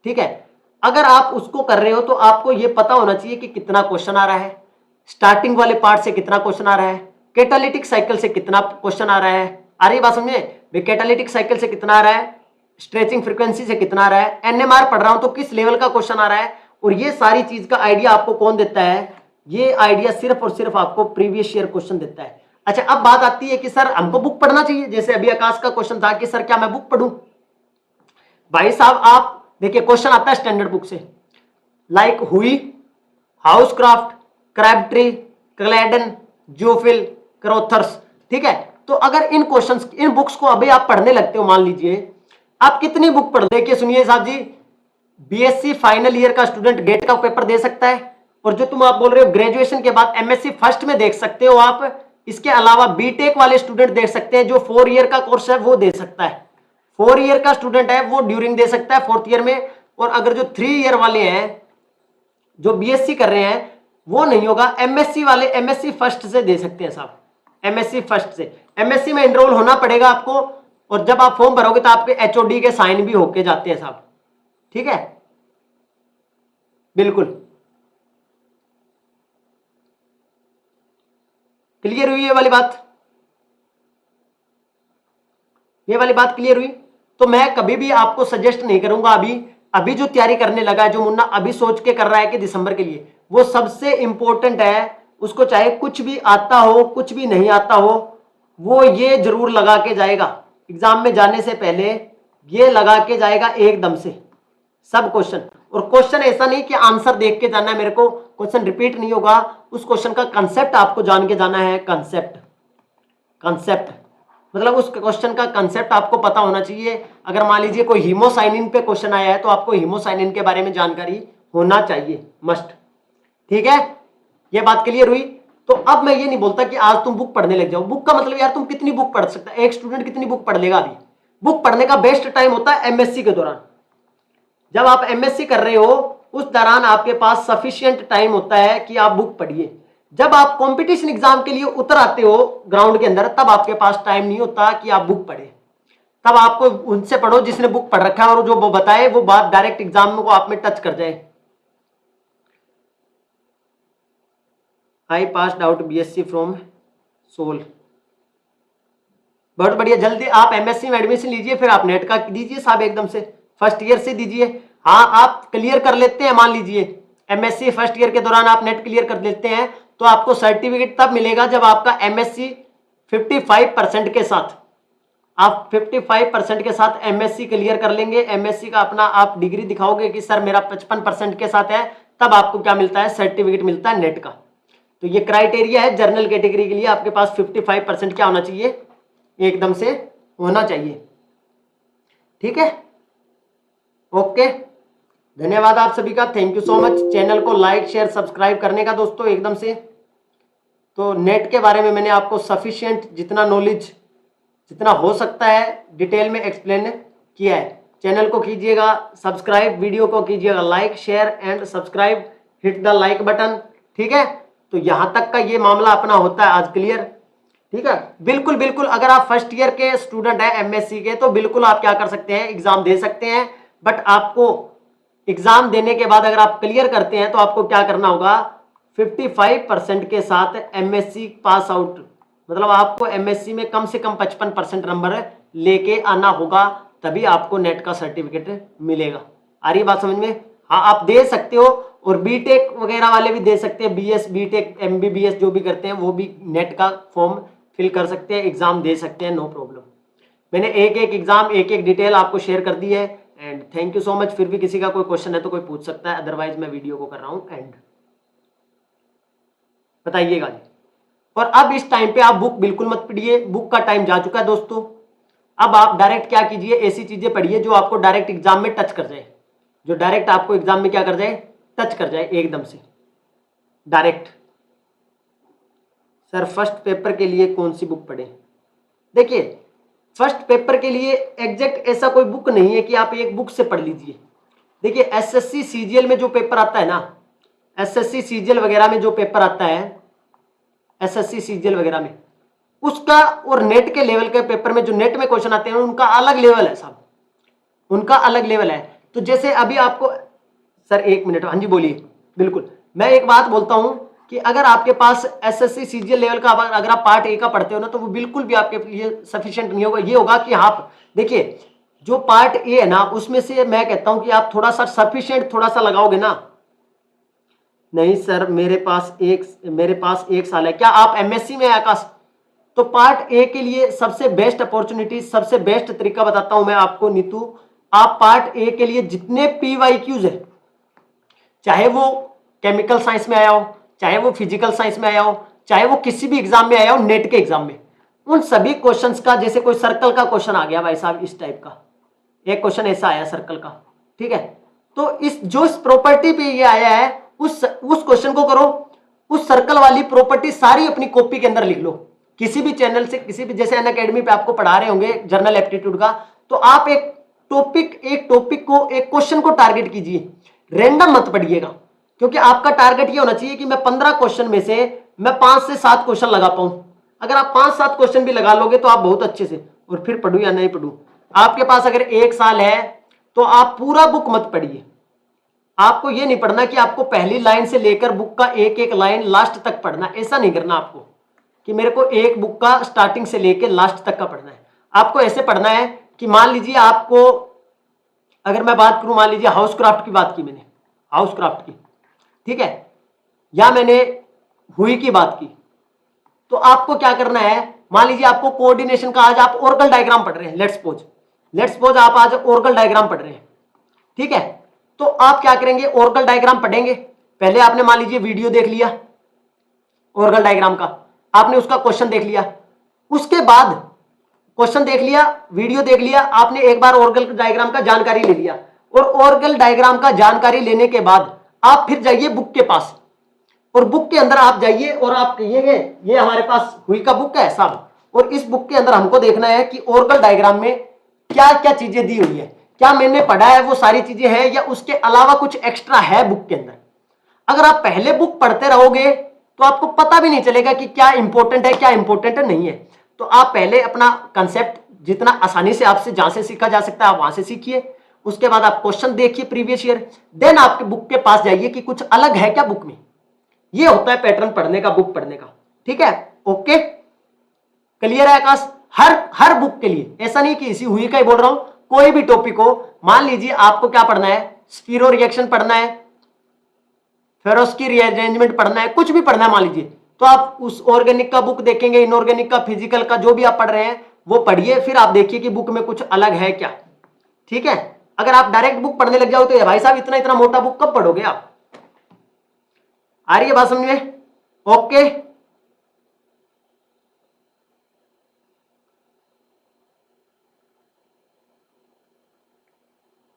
ठीक है, अगर आप उसको कर रहे हो तो आपको यह पता होना चाहिए कि कितना क्वेश्चन आ रहा है, स्टार्टिंग वाले पार्ट से कितना क्वेश्चन आ रहा है, कैटालिटिक साइकिल से कितना क्वेश्चन आ रहा है, आ रही बात समझे, कैटालिटिक साइकिल से कितना आ रहा है, स्ट्रेचिंग फ्रीक्वेंसी से कितना आ रहा है, NMR पढ़ रहा हूं तो किस लेवल का क्वेश्चन आ रहा है, और ये सारी चीज का आइडिया आपको कौन देता है? ये आइडिया सिर्फ और सिर्फ आपको प्रीवियस ईयर क्वेश्चन देता है। अच्छा अब बात आती है कि सर हमको बुक पढ़ना चाहिए, जैसे अभी आकाश का क्वेश्चन था कि सर क्या मैं बुक पढ़ूं? भाई साहब आप देखिए क्वेश्चन आता है स्टैंडर्ड बुक से, लाइक हुई, हाउसक्राफ्ट, क्रैबट्री, क्लैडन, जोफिल, क्रोथर्स, ठीक है। तो अगर इन क्वेश्चंस, इन बुक्स को अभी आप पढ़ने लगते हो, मान लीजिए आप कितनी बुक पढ़ देखिए, सुनिए साहब जी, BSc फाइनल ईयर का स्टूडेंट गेट का पेपर दे सकता है, और जो तुम आप बोल रहे हो ग्रेजुएशन के बाद MSc फर्स्ट में देख सकते हो आप, इसके अलावा बीटेक वाले स्टूडेंट देख सकते हैं, जो 4 ईयर का कोर्स है वो दे सकता है, 4 ईयर का स्टूडेंट है वो ड्यूरिंग दे सकता है 4th ईयर में, और अगर जो 3 ईयर वाले हैं जो BSc कर रहे हैं वो नहीं होगा, MSc वाले MSc फर्स्ट से दे सकते हैं साहब, MSc फर्स्ट से। MSc में एनरोल होना पड़ेगा आपको, और जब आप फॉर्म भरोगे तो आपके HOD के साइन भी होके जाते हैं साहब, ठीक है, बिल्कुल क्लियर हुई ये वाली बात, ये वाली बात क्लियर हुई। तो मैं कभी भी आपको सजेस्ट नहीं करूंगा, अभी जो तैयारी करने लगा है, जो मुन्ना अभी सोच के कर रहा है कि दिसंबर के लिए, वो सबसे इंपॉर्टेंट है, उसको चाहे कुछ भी आता हो कुछ भी नहीं आता हो, वो ये जरूर लगा के जाएगा एग्जाम में जाने से पहले, ये लगा के जाएगा एकदम से सब क्वेश्चन। और क्वेश्चन ऐसा नहीं कि आंसर देख के जाना है मेरे को, क्वेश्चन रिपीट नहीं होगा, उस क्वेश्चन का कंसेप्ट आपको जान के जाना है, कंसेप्ट मतलब उस क्वेश्चन का कंसेप्ट आपको पता होना चाहिए। अगर मान लीजिए कोई हीमोसाइनिन पे क्वेश्चन आया है तो आपको हीमोसाइनिन के बारे में जानकारी होना चाहिए, मस्ट, ठीक है, ये बात क्लियर हुई। तो अब मैं ये नहीं बोलता कि आज तुम बुक पढ़ने लग जाओ, बुक का मतलब यार तुम कितनी बुक पढ़ सकता है, एक स्टूडेंट कितनी बुक पढ़ लेगा? अभी बुक पढ़ने का बेस्ट टाइम होता है MSc के दौरान, जब आप MSc कर रहे हो उस दौरान आपके पास सफिशिएंट टाइम होता है कि आप बुक पढ़िए। जब आप कंपटीशन एग्जाम के लिए उतर आते हो ग्राउंड के अंदर, तब आपके पास टाइम नहीं होता कि आप बुक पढ़े। तब आपको उनसे पढ़ो जिसने बुक पढ़ रखा है, और जो वो बताए वो बात डायरेक्ट एग्जाम को आप में टच कर जाए। I passed out BSc from SOL. बहुत बढ़िया, जल्दी आप एमएससी में एडमिशन लीजिए, फिर आप नेट का दीजिए साहब, एकदम से फर्स्ट ईयर से दीजिए। हाँ, आप क्लियर कर लेते हैं, मान लीजिए एमएससी फर्स्ट ईयर के दौरान आप नेट क्लियर कर लेते हैं, तो आपको सर्टिफिकेट तब मिलेगा जब आपका एमएससी 55% के साथ, आप 55% के साथ एमएससी क्लियर कर लेंगे। एमएससी का अपना आप डिग्री दिखाओगे कि सर मेरा 55% के साथ है, तब आपको क्या मिलता है, सर्टिफिकेट मिलता है नेट का। तो ये क्राइटेरिया है जनरल कैटेगरी के लिए, आपके पास 55% क्या होना चाहिए, एकदम से होना चाहिए। ठीक है, ओके, धन्यवाद आप सभी का, thank you so much. Channel को लाइक शेयर सब्सक्राइब करने का दोस्तों एकदम से। तो नेट के बारे में मैंने आपको सफिशिएंट जितना नॉलेज जितना हो सकता है डिटेल में एक्सप्लेन किया है। चैनल को कीजिएगा सब्सक्राइब, वीडियो को कीजिएगा like share and subscribe, hit the like button. ठीक है, तो यहां तक का ये मामला अपना होता है आज क्लियर। ठीक है, बिल्कुल बिल्कुल, अगर आप फर्स्ट ईयर के स्टूडेंट हैं एमएससी के, तो बिल्कुल आप क्या कर सकते हैं, एग्जाम दे सकते हैं। बट आपको एग्जाम देने के बाद अगर आप क्लियर करते हैं तो आपको क्या करना होगा, 55% के साथ एमएससी पास आउट, मतलब आपको एमएससी में कम से कम 55% नंबर लेके आना होगा, तभी आपको नेट का सर्टिफिकेट मिलेगा। आ रही बात समझ में? हाँ, आप दे सकते हो, और बीटेक वगैरह वाले भी दे सकते हैं, बीएस बीटेक एमबीबीएस जो भी करते हैं वो भी नेट का फॉर्म फिल कर सकते हैं, एग्जाम दे सकते हैं, नो प्रॉब्लम। मैंने एक एक एग्जाम एक एक डिटेल आपको शेयर कर दी है, and thank you so much. फिर भी किसी का कोई क्वेश्चन है तो कोई पूछ सकता है, अदरवाइज मैं वीडियो को कर रहा हूं एंड, बताइएगा जी। और अब इस टाइम पे आप बुक बिल्कुल मत पढ़िए, बुक का टाइम जा चुका है दोस्तों। अब आप डायरेक्ट क्या कीजिए, ऐसी चीजें पढ़िए जो आपको डायरेक्ट एग्जाम में टच कर जाए, जो डायरेक्ट आपको एग्जाम में क्या कर जाए, टच कर जाए एकदम से डायरेक्ट। सर फर्स्ट पेपर के लिए कौन सी बुक पढ़ें? देखिए, फर्स्ट पेपर के लिए एग्जैक्ट ऐसा कोई बुक नहीं है कि आप एक बुक से पढ़ लीजिए। देखिए, एसएससी सीजीएल में जो पेपर आता है ना, एसएससी सीजीएल वगैरह में जो पेपर आता है, एसएससी सीजीएल वगैरह में उसका, और नेट के लेवल के पेपर में जो नेट में क्वेश्चन आते हैं उनका अलग लेवल है साहब, उनका अलग लेवल है। तो जैसे अभी आपको, सर एक मिनट, हाँ जी बोलिए। बिल्कुल, मैं एक बात बोलता हूं कि अगर आपके पास एसएससी सीजीएल लेवल का अगर आप पार्ट ए का पढ़ते हो ना, तो वो बिल्कुल भी आपके लिए सफिशिएंट नहीं होगा। ये होगा कि आप देखिए, जो पार्ट ए है ना, उसमें से मैं कहता हूं कि आप थोड़ा सा सफिशिएंट थोड़ा सा लगाओगे ना। नहीं सर, मेरे पास एक साल है। क्या आप एमएससी में है आकाश? तो पार्ट ए के लिए सबसे बेस्ट अपॉर्चुनिटी, सबसे बेस्ट तरीका बताता हूं मैं आपको नीतू। आप पार्ट ए के लिए जितने पीवाईक्यूज है, चाहे वो केमिकल साइंस में आया हो, चाहे वो फिजिकल साइंस में आया हो, चाहे वो किसी भी एग्जाम में आया हो, नेट के एग्जाम में, उन सभी क्वेश्चंस का, जैसे कोई सर्कल का क्वेश्चन आ गया भाई साहब, इस टाइप का एक क्वेश्चन ऐसा आया सर्कल का, ठीक है, तो इस प्रॉपर्टी पे ये आया है, उस क्वेश्चन को करो, उस सर्कल वाली प्रॉपर्टी सारी अपनी कॉपी के अंदर लिख लो। किसी भी चैनल से, किसी भी, जैसे अनअकैडमी पे आपको पढ़ा रहे होंगे जनरल एप्टीट्यूड का, तो आप एक टॉपिक को, एक क्वेश्चन को टारगेट कीजिए, रैंडम मत पढ़िएगा, क्योंकि आपका टारगेट ये होना चाहिए कि मैं 15 क्वेश्चन में से मैं 5 से 7 क्वेश्चन लगा पाऊं। अगर आप 5-7 क्वेश्चन भी लगा लोगे तो आप बहुत अच्छे से, और फिर पढ़ू या नहीं पढ़ू, आपके पास अगर 1 साल है तो आप पूरा बुक मत पढ़िए। आपको ये नहीं पढ़ना कि आपको पहली लाइन से लेकर बुक का एक एक लाइन लास्ट तक पढ़ना, ऐसा नहीं करना आपको कि मेरे को एक बुक का स्टार्टिंग से लेकर लास्ट तक का पढ़ना है। आपको ऐसे पढ़ना है कि मान लीजिए आपको, अगर मैं बात करूं, मान लीजिए हाउस क्राफ्ट की बात की मैंने, हाउस क्राफ्ट की, ठीक है, या मैंने हुई की बात की, तो आपको क्या करना है, मान लीजिए आपको कोऑर्डिनेशन का, आज आप ऑर्गल डायग्राम पढ़ रहे हैं, लेट्स सपोज आप आज ऑर्गल डायग्राम पढ़ रहे हैं, ठीक है, तो आप क्या करेंगे, ऑर्गल डायग्राम पढ़ेंगे। पहले आपने मान लीजिए वीडियो देख लिया ऑर्गल डायग्राम का, आपने उसका क्वेश्चन देख लिया, उसके बाद क्वेश्चन देख लिया, वीडियो देख लिया, आपने एक बार ऑर्गल डायग्राम का जानकारी ले लिया, और ऑर्गल डायग्राम का जानकारी लेने के बाद आप फिर जाइए बुक के पास, और बुक के अंदर आप जाइए और आप कहिएगे ये हमारे पास हुई का बुक है साहब, और इस बुक के अंदर हमको देखना है कि ऑर्गल डायग्राम में क्या क्या चीजें दी हुई है, क्या मैंने पढ़ा है वो सारी चीजें हैं, या उसके अलावा कुछ एक्स्ट्रा है बुक के अंदर। अगर आप पहले बुक पढ़ते रहोगे तो आपको पता भी नहीं चलेगा कि क्या इंपॉर्टेंट है क्या इंपॉर्टेंट नहीं है। तो आप पहले अपना कंसेप्ट जितना आसानी से आपसे जहां से सीखा जा सकता है आप वहां से सीखिए। उसके बाद आप क्वेश्चन देखिए प्रीवियस ईयर, देन आपके बुक के पास जाइए कि कुछ अलग है क्या बुक में। ये होता है पैटर्न पढ़ने का, बुक पढ़ने का। ठीक है, ओके, क्लियर है आकाश? हर बुक के लिए, ऐसा नहीं कि इसी हुई का ही बोल रहा हूं, कोई भी टॉपिक हो, मान लीजिए आपको क्या पढ़ना है, स्पीरो रिएक्शन पढ़ना है, फेरोस्की रीअरेंजमेंट पढ़ना है, कुछ भी पढ़ना है मान लीजिए, तो आप उस ऑर्गेनिक का बुक देखेंगे, इनऑर्गेनिक का, फिजिकल का, जो भी आप पढ़ रहे हैं वो पढ़िए, फिर आप देखिए कि बुक में कुछ अलग है क्या। ठीक है, अगर आप डायरेक्ट बुक पढ़ने लग जाओ तो भाई साहब इतना इतना मोटा बुक कब पढ़ोगे आप? आ रही है बात समझ में? ओके।